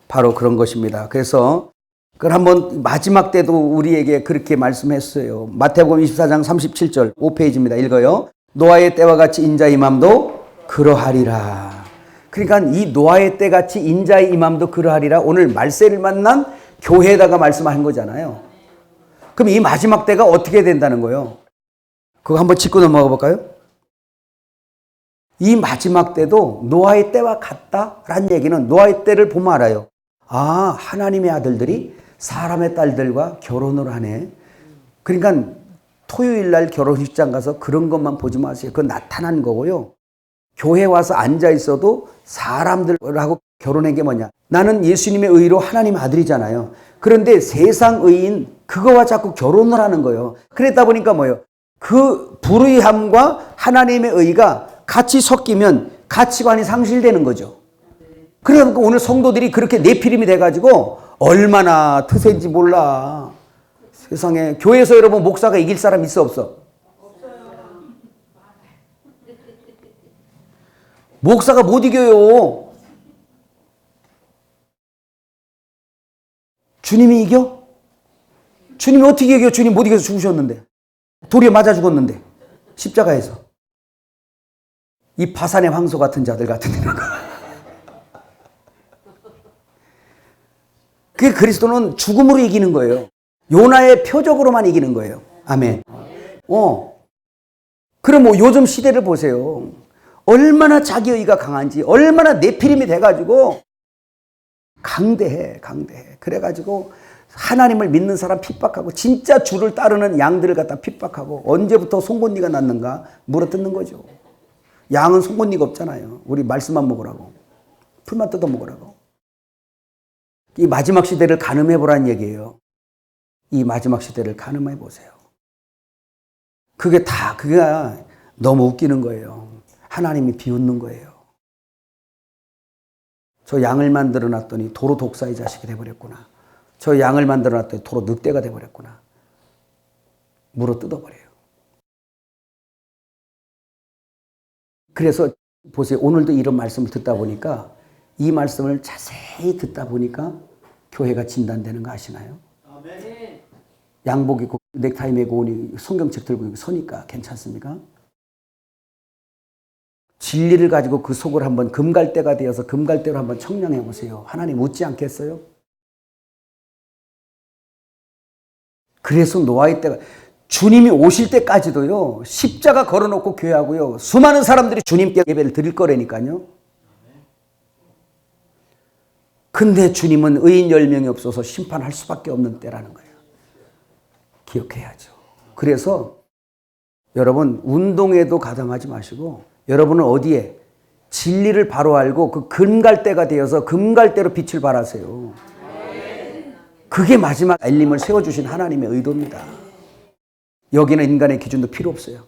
바로 그런 것입니다. 그래서 그걸 한번 마지막 때도 우리에게 그렇게 말씀했어요. 마태복음 24장 37절 5페이지입니다. 읽어요. 노아의 때와 같이 인자의 임함도 그러하리라. 그러니까 이 노아의 때 같이 인자의 임함도 그러하리라. 오늘 말세를 만난 교회에다가 말씀한 거잖아요. 그럼 이 마지막 때가 어떻게 된다는 거예요? 그거 한번 짚고 넘어가 볼까요? 이 마지막 때도 노아의 때와 같다라는 얘기는 노아의 때를 보면 알아요. 아, 하나님의 아들들이 사람의 딸들과 결혼을 하네. 그러니까 토요일 날 결혼식장 가서 그런 것만 보지 마세요. 그건 나타난 거고요. 교회 와서 앉아 있어도 사람들하고 결혼한 게 뭐냐? 나는 예수님의 의로 하나님의 아들이잖아요. 그런데 세상 의인 그거와 자꾸 결혼을 하는 거예요. 그랬다 보니까 뭐예요? 그 불의함과 하나님의 의가 같이 섞이면 가치관이 상실되는 거죠. 그러니까 오늘 성도들이 그렇게 내피림이 돼가지고 얼마나 트세인지 몰라. 세상에 교회에서 여러분 목사가 이길 사람 있어 없어? 목사가 못 이겨요. 주님이 이겨? 주님이 어떻게 이겨? 주님 못 이겨서 죽으셨는데. 돌에 맞아 죽었는데. 십자가에서. 이 바산의 황소 같은 자들 같은 데는. 그 그리스도는 죽음으로 이기는 거예요. 요나의 표적으로만 이기는 거예요. 아멘. 그럼 뭐 요즘 시대를 보세요. 얼마나 자기의가 강한지, 얼마나 내피림이 돼가지고 강대해. 그래가지고 하나님을 믿는 사람 핍박하고 진짜 주를 따르는 양들을 갖다 핍박하고 언제부터 송곳니가 났는가 물어뜯는 거죠. 양은 송곳니가 없잖아요. 우리 말씀만 먹으라고. 풀만 뜯어 먹으라고. 이 마지막 시대를 가늠해보라는 얘기예요. 이 마지막 시대를 가늠해보세요. 그게 너무 웃기는 거예요. 하나님이 비웃는 거예요. 저 양을 만들어 놨더니 도로 독사의 자식이 돼버렸구나. 저 양을 만들어 놨더니 도로 늑대가 돼버렸구나. 물어 뜯어버려요. 그래서 보세요. 오늘도 이런 말씀을 듣다 보니까 이 말씀을 자세히 듣다 보니까 교회가 진단되는 거 아시나요? 아멘. 양복 입고 넥타이 메고 오니 성경책 들고 서니까 괜찮습니까? 진리를 가지고 그 속을 한번 금갈대가 되어서 금갈대로 한번 청량해 보세요. 하나님 웃지 않겠어요? 그래서 노아의 때가 주님이 오실 때까지도요, 십자가 걸어놓고 교회하고요, 수많은 사람들이 주님께 예배를 드릴 거라니까요. 근데 주님은 의인 10명이 없어서 심판할 수밖에 없는 때라는 거예요. 기억해야죠. 그래서 여러분, 운동에도 가담하지 마시고, 여러분은 어디에 진리를 바로 알고 그 금갈대가 되어서 금갈대로 빛을 발하세요. 그게 마지막 알림을 세워주신 하나님의 의도입니다. 여기는 인간의 기준도 필요 없어요.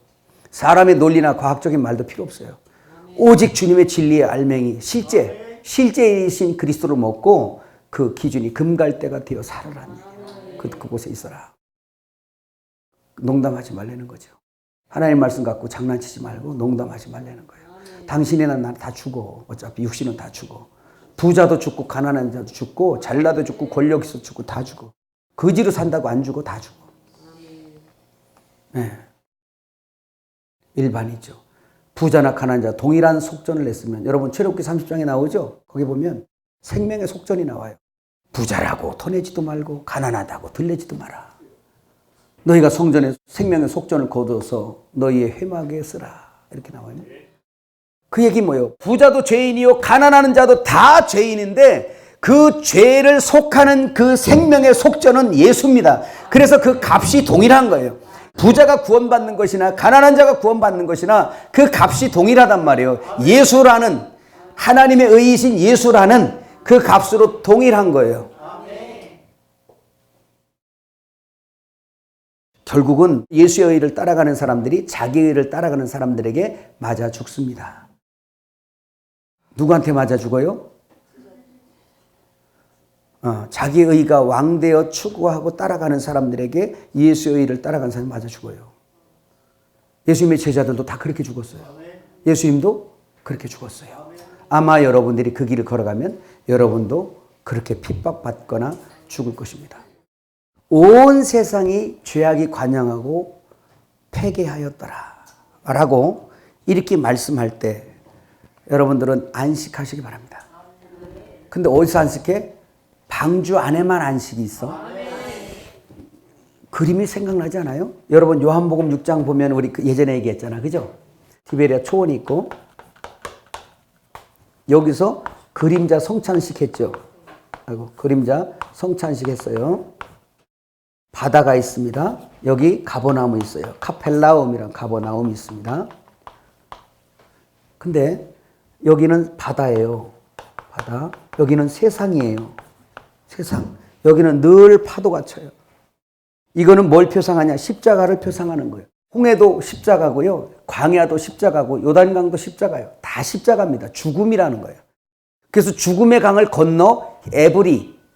사람의 논리나 과학적인 말도 필요 없어요. 오직 주님의 진리의 알맹이, 실제이신 그리스도를 먹고 그 기준이 금갈대가 되어 살아라는 얘기예요. 그곳에 있어라. 농담하지 말라는 거죠. 하나님 말씀 갖고 장난치지 말고 농담하지 말라는 거예요. 당신이나 나 다 죽어. 어차피 육신은 다 죽어. 부자도 죽고 가난한 자도 죽고 잘나도 죽고 권력 있어 죽고 다 죽어. 거지로 산다고 안 죽어. 다 죽어. 네. 일반이죠. 부자나 가난한 자 동일한 속전을 냈으면 여러분 출애굽기 30장에 나오죠. 거기 보면 생명의 속전이 나와요. 부자라고 토내지도 말고 가난하다고 들레지도 마라. 너희가 성전에 생명의 속전을 거둬서 너희의 회막에 쓰라. 이렇게 나와요. 그 얘기 뭐예요? 부자도 죄인이요 가난하는 자도 다 죄인인데 그 죄를 속하는 그 생명의 속전은 예수입니다. 그래서 그 값이 동일한 거예요. 부자가 구원받는 것이나 가난한 자가 구원받는 것이나 그 값이 동일하단 말이에요. 예수라는 하나님의 의이신 예수라는 그 값으로 동일한 거예요. 결국은 예수의 의를 따라가는 사람들이 자기의 의를 따라가는 사람들에게 맞아 죽습니다. 누구한테 맞아 죽어요? 자기의 의가 왕되어 추구하고 따라가는 사람들에게 예수의 의를 따라가는 사람이 맞아 죽어요. 예수님의 제자들도 다 그렇게 죽었어요. 예수님도 그렇게 죽었어요. 아마 여러분들이 그 길을 걸어가면 여러분도 그렇게 핍박받거나 죽을 것입니다. 온 세상이 죄악이 관영하고 폐괴하였더라 라고 이렇게 말씀할 때 여러분들은 안식하시기 바랍니다. 근데 어디서 안식해? 방주 안에만 안식이 있어? 그림이 생각나지 않아요? 여러분 요한복음 6장 보면 우리 예전에 얘기했잖아. 그죠? 디베리아 초원이 있고 여기서 그림자 성찬식 했죠. 아이고, 그림자 성찬식 했어요. 바다가 있습니다. 여기 가버나움이 있어요. 카펠라움이란 가버나움이 있습니다. 근데 여기는 바다예요. 바다. 여기는 세상이에요. 세상. 여기는 늘 파도가 쳐요. 이거는 뭘 표상하냐? 십자가를 표상하는 거예요. 홍해도 십자가고요. 광야도 십자가고 요단강도 십자가예요. 다 십자가입니다. 죽음이라는 거예요. 그래서 죽음의 강을 건너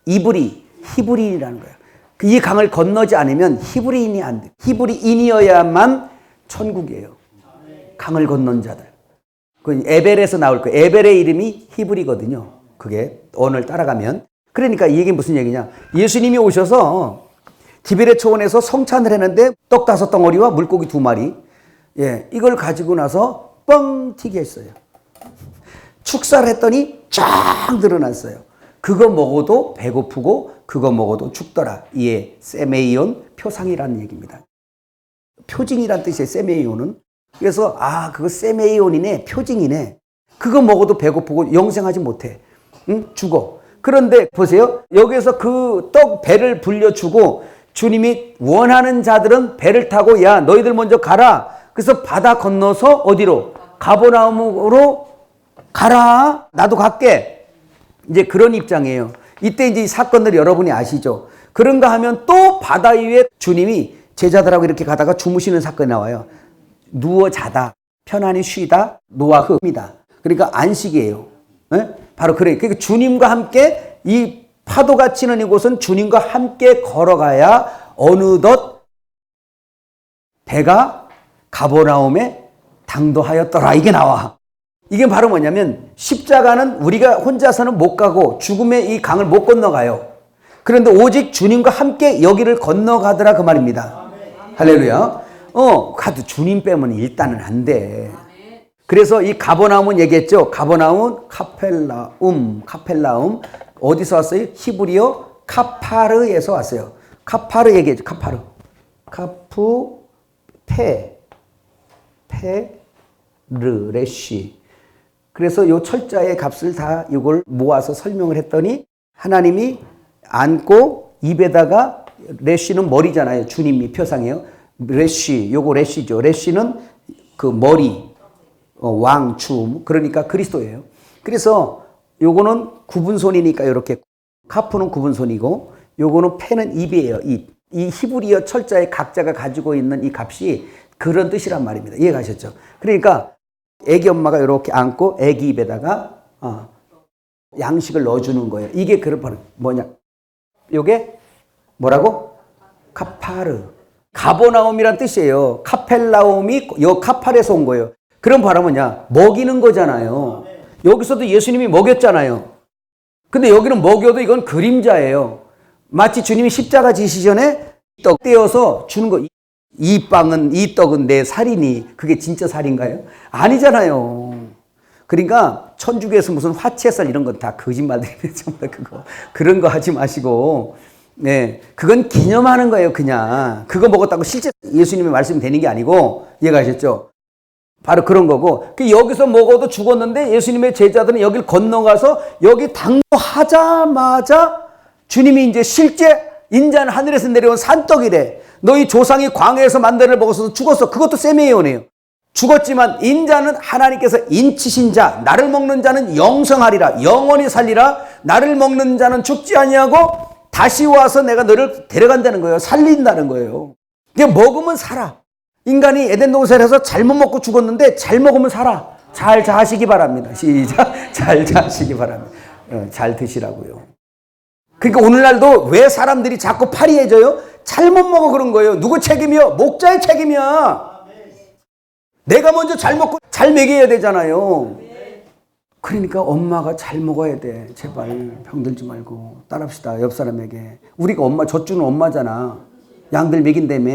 히브리인이라는 거예요. 이 강을 건너지 않으면 히브리인이 안 돼. 히브리인이어야만 천국이에요. 강을 건넌 자들. 그 에벨에서 나올 거예요. 에벨의 이름이 히브리거든요. 그게 언어를 따라가면. 그러니까 이게 무슨 얘기냐? 예수님이 오셔서 디베레 초원에서 성찬을 했는데 떡 5덩어리와 물고기 2마리. 예, 이걸 가지고 나서 뻥 튀게 했어요. 축사를 했더니 쫙 늘어났어요. 그거 먹어도 배고프고 그거 먹어도 죽더라. 이에 세메이온 표상이라는 얘기입니다. 표징이란 뜻이에요. 세메이온은. 그래서 그거 세메이온이네. 표징이네. 그거 먹어도 배고프고 영생하지 못해. 응? 죽어. 그런데 보세요. 여기서 그 떡 배를 불려주고 주님이 원하는 자들은 배를 타고 야 너희들 먼저 가라. 그래서 바다 건너서 어디로? 가버나움으로 가라. 나도 갈게. 이제 그런 입장이에요. 이때 이제 이 사건들 여러분이 아시죠? 그런가 하면 또 바다 위에 주님이 제자들하고 이렇게 가다가 주무시는 사건이 나와요. 누워 자다, 편안히 쉬다, 노아흠이다. 그러니까 안식이에요. 네? 바로 그래. 그러니까 주님과 함께 이 파도가 치는 이곳은 주님과 함께 걸어가야 어느덧 배가 가버나움에 당도하였더라. 이게 나와. 이게 바로 뭐냐면 십자가는 우리가 혼자서는 못 가고 죽음의 이 강을 못 건너가요. 그런데 오직 주님과 함께 여기를 건너가더라 그 말입니다. 할렐루야. 가도 주님 빼면 일단은 안 돼. 그래서 이 가버나움은 얘기했죠. 가버나움, 카펠라움. 어디서 왔어요? 히브리어 카파르에서 왔어요. 카파르 얘기했죠. 레쉬. 그래서 요 철자의 값을 다 이걸 모아서 설명을 했더니 하나님이 안고 입에다가 레쉬는 머리잖아요. 주님이 표상이에요. 레쉬, 요거 레쉬죠. 레쉬는 그 머리, 왕, 주, 그러니까 그리스도예요. 그래서 요거는 구분손이니까 이렇게 카프는 구분손이고 요거는 페는 입이에요. 입. 이 히브리어 철자의 각자가 가지고 있는 이 값이 그런 뜻이란 말입니다. 이해가셨죠? 그러니까 애기 엄마가 이렇게 안고 애기 입에다가 양식을 넣어주는 거예요. 이게 그런 뭐냐? 요게 뭐라고? 카파르. 가버나움이란 뜻이에요. 카펠라움이 요 카팔에서 온 거예요. 그런 바람 뭐냐? 먹이는 거잖아요. 여기서도 예수님이 먹였잖아요. 근데 여기는 먹여도 이건 그림자예요. 마치 주님이 십자가 지시 전에 떡 떼어서 주는 거. 이 빵은, 이 떡은 내 살이니. 그게 진짜 살인가요? 아니잖아요. 그러니까 천주교에서 무슨 화채살 이런 건 다 거짓말들이에요. 정말 그런 거 하지 마시고. 네, 그건 기념하는 거예요. 그냥 그거 먹었다고 실제 예수님의 말씀이 되는 게 아니고. 이해가셨죠? 바로 그런 거고. 여기서 먹어도 죽었는데 예수님의 제자들은 여길 건너가서 여기 당도하자마자 주님이 이제 실제 인자는 하늘에서 내려온 산떡이래. 너희 조상이 광야에서 만다를 먹어서 죽었어. 그것도 세미에온이에요. 죽었지만 인자는 하나님께서 인치신 자, 나를 먹는 자는 영생하리라. 영원히 살리라. 나를 먹는 자는 죽지 아니하고 다시 와서 내가 너를 데려간다는 거예요. 살린다는 거예요. 그냥 먹으면 살아. 인간이 에덴 동산에서 잘못 먹고 죽었는데 잘 먹으면 살아. 잘 자시기 바랍니다. 시작. 잘 자시기 바랍니다. 잘 드시라고요. 그러니까 오늘날도 왜 사람들이 자꾸 파리해져요? 잘못 먹어 그런 거예요. 누구 책임이요? 목자의 책임이야. 내가 먼저 잘 먹고 잘 먹여야 되잖아요. 그러니까 엄마가 잘 먹어야 돼. 제발 병들지 말고 따라합시다. 옆 사람에게. 우리가 엄마 젖주는 엄마잖아. 양들 먹인다며.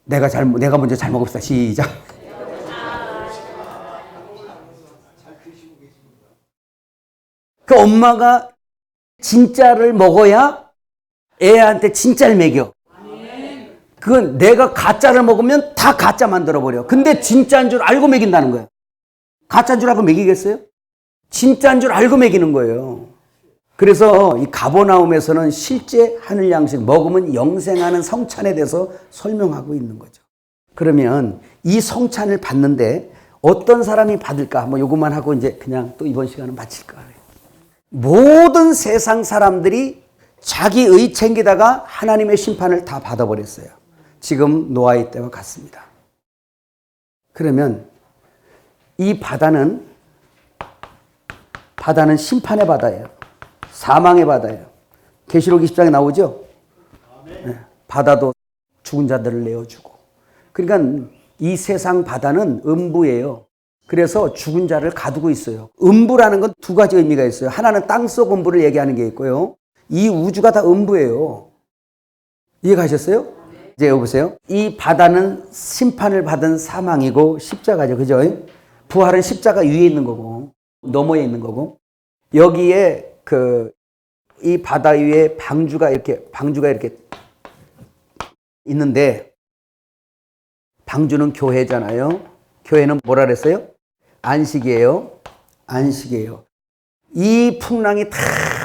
내가 먼저 잘 먹읍시다. 시작. 그 엄마가 진짜를 먹어야 애한테 진짜를 먹여. 그건 내가 가짜를 먹으면 다 가짜 만들어버려. 근데 진짜인 줄 알고 먹인다는 거예요. 가짜인 줄 알고 먹이겠어요? 진짜인 줄 알고 먹이는 거예요. 그래서 이 가버나움에서는 실제 하늘 양식 먹으면 영생하는 성찬에 대해서 설명하고 있는 거죠. 그러면 이 성찬을 받는데 어떤 사람이 받을까? 뭐 요것만 하고 이제 그냥 또 이번 시간은 마칠까 해요. 모든 세상 사람들이 자기의 챙기다가 하나님의 심판을 다 받아버렸어요. 지금 노아의 때와 같습니다. 그러면 이 바다는 심판의 바다예요. 사망의 바다예요. 계시록 20장에 나오죠? 네. 바다도 죽은 자들을 내어주고. 그러니까 이 세상 바다는 음부예요. 그래서 죽은 자를 가두고 있어요. 음부라는 건 두 가지 의미가 있어요. 하나는 땅속 음부를 얘기하는 게 있고요. 이 우주가 다 음부예요. 이해가셨어요? 이제 여기 보세요. 이 바다는 심판을 받은 사망이고 십자가죠. 그죠? 부활은 십자가 위에 있는 거고 너머에 있는 거고 여기에 이 바다 위에 방주가 이렇게 있는데 방주는 교회잖아요. 교회는 뭐라 그랬어요? 안식이에요. 이 풍랑이 다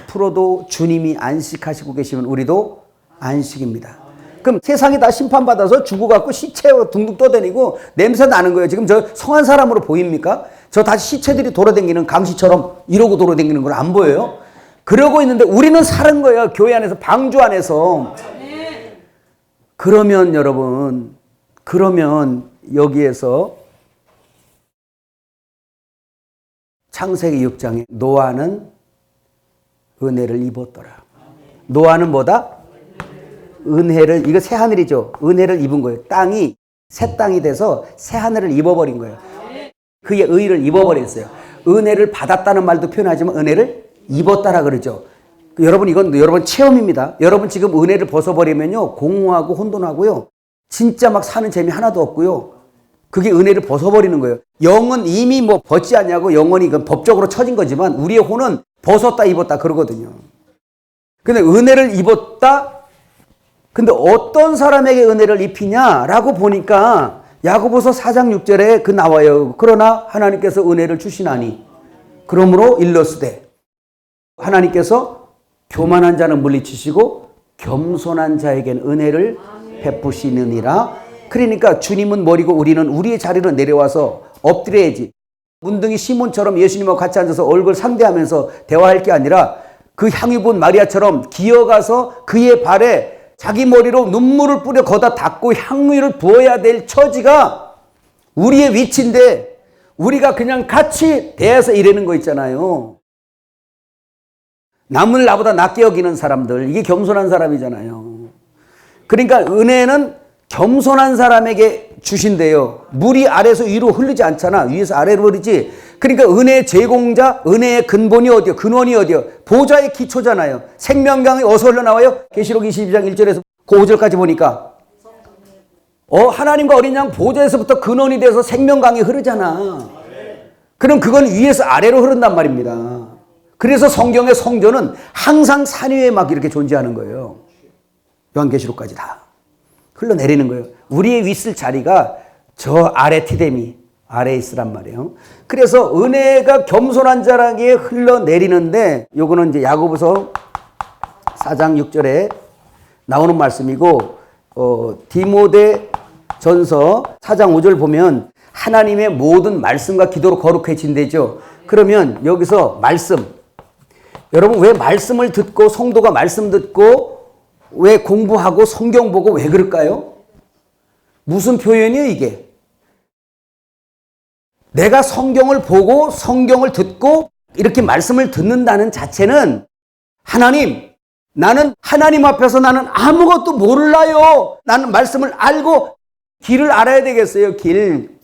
풀어도 주님이 안식하시고 계시면 우리도 안식입니다. 그럼 세상이 다 심판받아서 죽어갖고 시체와 둥둥 떠다니고 냄새 나는 거예요. 지금 저 성한 사람으로 보입니까? 저 다시 시체들이 돌아다니는 강시처럼 이러고 돌아다니는 걸 안 보여요? 그러고 있는데 우리는 사는 거예요. 교회 안에서, 방주 안에서. 그러면 여러분, 여기에서 창세기 6장에 노아는 은혜를 입었더라. 노아는 뭐다? 은혜를, 이거 새 하늘이죠. 은혜를 입은 거예요. 땅이 새 땅이 돼서 새 하늘을 입어버린 거예요. 그의 의를 입어버렸어요. 은혜를 받았다는 말도 표현하지만 은혜를 입었다라 그러죠. 여러분 이건 여러분 체험입니다. 여러분 지금 은혜를 벗어버리면요 공허하고 혼돈하고요 진짜 막 사는 재미 하나도 없고요. 그게 은혜를 벗어버리는 거예요. 영은 이미 뭐 벗지 않냐고 영원히 그 법적으로 처진 거지만 우리의 혼은 벗었다 입었다 그러거든요. 근데 은혜를 입었다. 근데 어떤 사람에게 은혜를 입히냐라고 보니까 야고보서 4장 6절에 그 나와요. 그러나 하나님께서 은혜를 주시나니 그러므로 일러스되 하나님께서 교만한 자는 물리치시고 겸손한 자에게는 은혜를 베푸시느니라. 그러니까 주님은 머리고 우리는 우리의 자리로 내려와서 엎드려야지. 문둥이 시몬처럼 예수님하고 같이 앉아서 얼굴 상대하면서 대화할 게 아니라 그 향유 본 마리아처럼 기어가서 그의 발에 자기 머리로 눈물을 뿌려 거다 닦고 향유를 부어야 될 처지가 우리의 위치인데 우리가 그냥 같이 대해서 이러는 거 있잖아요. 남을 나보다 낮게 여기는 사람들, 이게 겸손한 사람이잖아요. 그러니까 은혜는 겸손한 사람에게 주신대요. 물이 아래에서 위로 흐르지 않잖아. 위에서 아래로 흐르지. 그러니까 은혜의 제공자, 은혜의 근본이 어디요? 근원이 어디요? 보좌의 기초잖아요. 생명강이 어디서 흘러나와요? 계시록 22장 1절에서 그 5절까지 보니까 하나님과 어린 양 보좌에서부터 근원이 돼서 생명강이 흐르잖아. 그럼 그건 위에서 아래로 흐른단 말입니다. 그래서 성경의 성전은 항상 산 위에 막 이렇게 존재하는 거예요. 요한계시록까지 다 흘러내리는 거예요. 우리의 있을 자리가 저 아래 티데미 아래에 있으란 말이에요. 그래서 은혜가 겸손한 자에게 흘러내리는데 요거는 이제 야고보서 4장 6절에 나오는 말씀이고 디모데 전서 4장 5절 보면 하나님의 모든 말씀과 기도로 거룩해진대죠. 그러면 여기서 말씀, 여러분 왜 말씀을 듣고 성도가 말씀 듣고 왜 공부하고 성경 보고 왜 그럴까요? 무슨 표현이에요 이게? 내가 성경을 보고 성경을 듣고 이렇게 말씀을 듣는다는 자체는 하나님, 나는 하나님 앞에서 나는 아무것도 몰라요. 나는 말씀을 알고 길을 알아야 되겠어요. 길.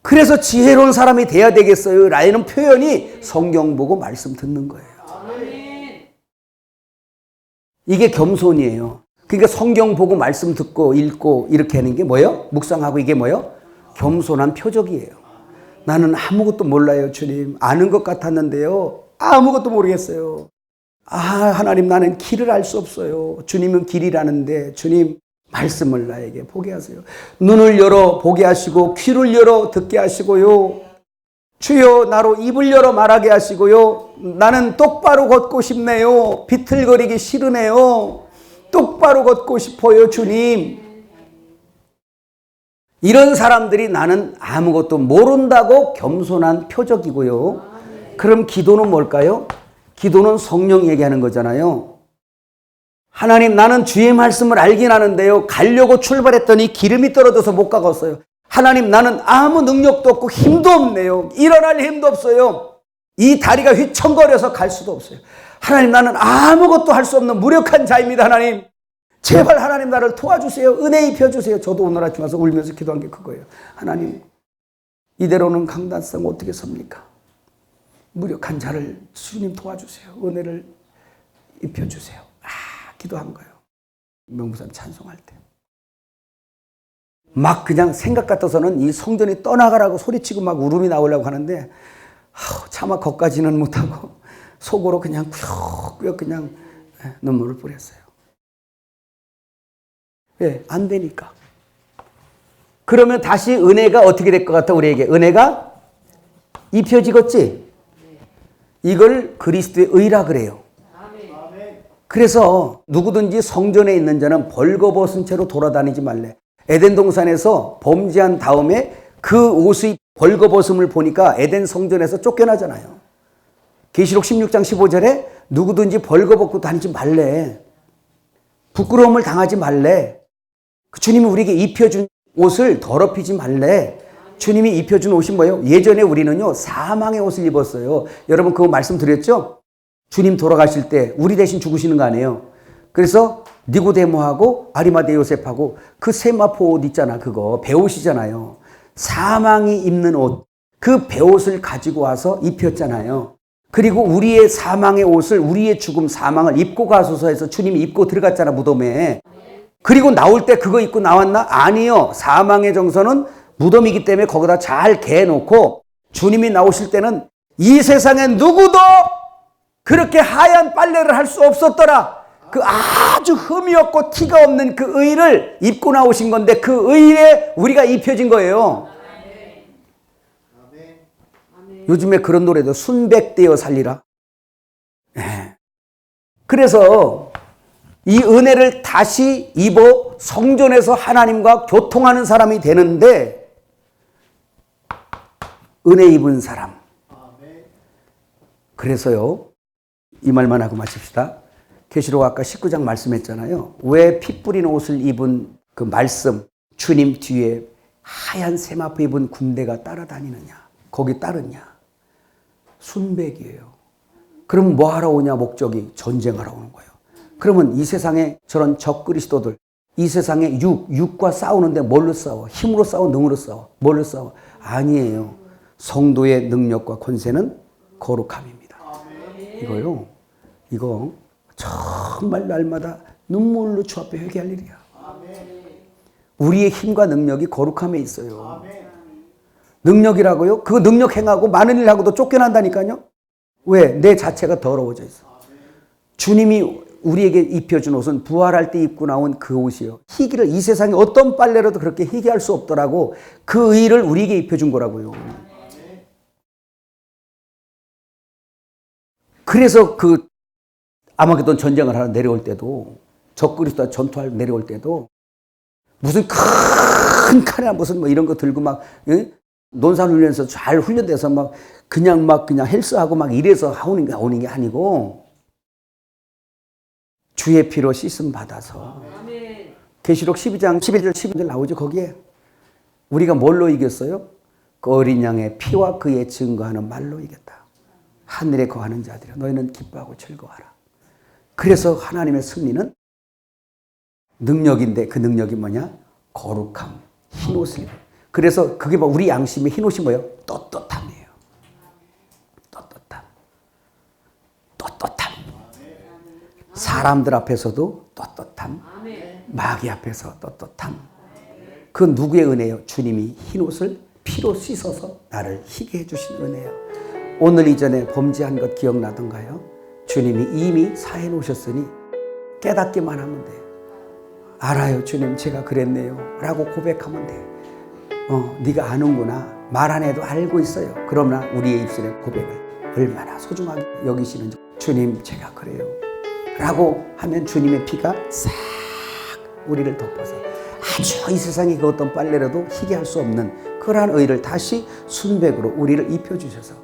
그래서 지혜로운 사람이 돼야 되겠어요. 라는 표현이 성경 보고 말씀 듣는 거예요. 이게 겸손이에요. 그러니까 성경 보고 말씀 듣고 읽고 이렇게 하는 게 뭐예요? 묵상하고 이게 뭐예요? 겸손한 표적이에요. 나는 아무것도 몰라요, 주님. 아는 것 같았는데요. 아무것도 모르겠어요. 하나님 나는 길을 알 수 없어요. 주님은 길이라는데 주님 말씀을 나에게 보게 하세요. 눈을 열어 보게 하시고 귀를 열어 듣게 하시고요. 주여 나로 입을 열어 말하게 하시고요. 나는 똑바로 걷고 싶네요. 비틀거리기 싫으네요. 똑바로 걷고 싶어요, 주님. 이런 사람들이 나는 아무것도 모른다고 겸손한 표적이고요. 그럼 기도는 뭘까요? 기도는 성령 얘기하는 거잖아요. 하나님 나는 주의 말씀을 알긴 하는데요. 가려고 출발했더니 기름이 떨어져서 못 가겠어요. 하나님 나는 아무 능력도 없고 힘도 없네요. 일어날 힘도 없어요. 이 다리가 휘청거려서 갈 수도 없어요. 하나님 나는 아무것도 할 수 없는 무력한 자입니다. 하나님 제발 하나님 나를 도와주세요. 은혜 입혀주세요. 저도 오늘 아침 와서 울면서 기도한 게 그거예요. 하나님 이대로는 강단성 어떻게 섭니까? 무력한 자를 주님 도와주세요. 은혜를 입혀주세요. 기도한 거예요. 명부사님 찬송할 때. 막 그냥 생각 같아서는 이 성전이 떠나가라고 소리치고 막 울음이 나오려고 하는데 차마 거기까지는 못하고 속으로 그냥 꾸역꾸역 그냥 눈물을 뿌렸어요. 왜? 안 되니까. 그러면 다시 은혜가 어떻게 될 것 같아 우리에게? 은혜가 입혀지겠지? 이걸 그리스도의 의라 그래요. 그래서 누구든지 성전에 있는 자는 벌거벗은 채로 돌아다니지 말래. 에덴 동산에서 범죄한 다음에 그 옷의 벌거벗음을 보니까 에덴 성전에서 쫓겨나잖아요. 계시록 16장 15절에 누구든지 벌거벗고 다니지 말래. 부끄러움을 당하지 말래. 주님이 우리에게 입혀준 옷을 더럽히지 말래. 주님이 입혀준 옷이 뭐예요? 예전에 우리는요 사망의 옷을 입었어요. 여러분 그거 말씀드렸죠? 주님 돌아가실 때 우리 대신 죽으시는 거 아니에요. 그래서 니고데모하고 아리마대 요셉하고 그 세마포 옷 있잖아. 그거 배옷이잖아요. 사망이 입는 옷, 그 배옷을 가지고 와서 입혔잖아요. 그리고 우리의 사망의 옷을, 우리의 죽음 사망을 입고 가소서 해서 주님이 입고 들어갔잖아, 무덤에. 그리고 나올 때 그거 입고 나왔나? 아니요. 사망의 정서는 무덤이기 때문에 거기다 잘 개놓고 주님이 나오실 때는 이 세상에 누구도 그렇게 하얀 빨래를 할 수 없었더라. 그 아주 흠이 없고 티가 없는 그 의를 입고 나오신 건데 그 의에 우리가 입혀진 거예요. 요즘에 그런 노래도 순백되어 살리라. 네. 그래서 이 은혜를 다시 입어 성전에서 하나님과 교통하는 사람이 되는데 은혜 입은 사람. 그래서요. 이 말만 하고 마칩시다. 계시록 아까 19장 말씀했잖아요. 왜 피 뿌린 옷을 입은 그 말씀, 주님 뒤에 하얀 세마포 입은 군대가 따라다니느냐. 거기 따르냐. 순백이에요. 그럼 뭐 하러 오냐 목적이? 전쟁하러 오는 거예요. 그러면 이 세상에 저런 적그리스도들, 이 세상에 육과 싸우는데 뭘로 싸워? 힘으로 싸워? 능으로 싸워? 뭘로 싸워? 아니에요. 성도의 능력과 권세는 거룩함입니다. 이거요. 이거 정말 날마다 눈물로 주 앞에 회개할 일이야. 우리의 힘과 능력이 거룩함에 있어요. 능력이라고요? 그 능력 행하고 많은 일 하고도 쫓겨난다니까요. 왜? 내 자체가 더러워져 있어. 주님이 우리에게 입혀준 옷은 부활할 때 입고 나온 그 옷이요. 희기를 이 세상에 어떤 빨래로도 그렇게 희귀할 수 없더라고. 그 의를 우리에게 입혀준 거라고요. 그래서 그 아마겟돈 전쟁을 하러 내려올 때도 적그리스도와 전투할 내려올 때도 무슨 큰 칼이나 무슨 뭐 이런 거 들고 막 논산훈련에서 잘 훈련돼서 막 그냥 헬스하고 막 이래서 오는 게 아니고 주의 피로 씻음 받아서 계시록 12장 11절 12절 나오죠. 거기에 우리가 뭘로 이겼어요? 그 어린 양의 피와 그의 증거하는 말로 이겼다. 하늘에 거하는 자들아 너희는 기뻐하고 즐거워하라. 그래서 하나님의 승리는 능력인데 그 능력이 뭐냐? 거룩함, 흰옷을 입어. 그래서 그게 뭐 우리 양심의 흰옷이 뭐예요? 떳떳함이에요. 떳떳함. 떳떳함. 사람들 앞에서도 떳떳함. 마귀 앞에서 떳떳함. 그 누구의 은혜예요? 주님이 흰옷을 피로 씻어서 나를 희게 해주신 은혜예요. 오늘 이전에 범죄한 것 기억나던가요? 주님이 이미 사해 놓으셨으니 깨닫기만 하면 돼. 알아요 주님 제가 그랬네요 라고 고백하면 돼. 네가 아는구나. 말 안 해도 알고 있어요. 그러나 우리의 입술의 고백을 얼마나 소중하게 여기시는지. 주님 제가 그래요 라고 하면 주님의 피가 싹 우리를 덮어서 아주 이 세상에 그 어떤 빨래라도 희귀할 수 없는 그러한 의를 다시 순백으로 우리를 입혀주셔서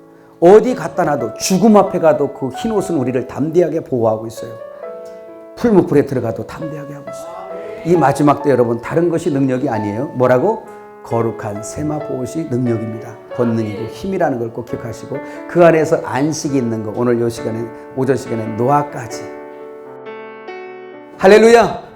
어디 갖다 놔도 죽음 앞에 가도 그 흰옷은 우리를 담대하게 보호하고 있어요. 풀무불에 들어가도 담대하게 하고 있어요. 이 마지막 때 여러분 다른 것이 능력이 아니에요. 뭐라고? 거룩한 세마포 옷이 능력입니다. 권능이고 힘이라는 걸 꼭 기억하시고 그 안에서 안식이 있는 거 오늘 이 시간에 오전 시간에 노아까지 할렐루야.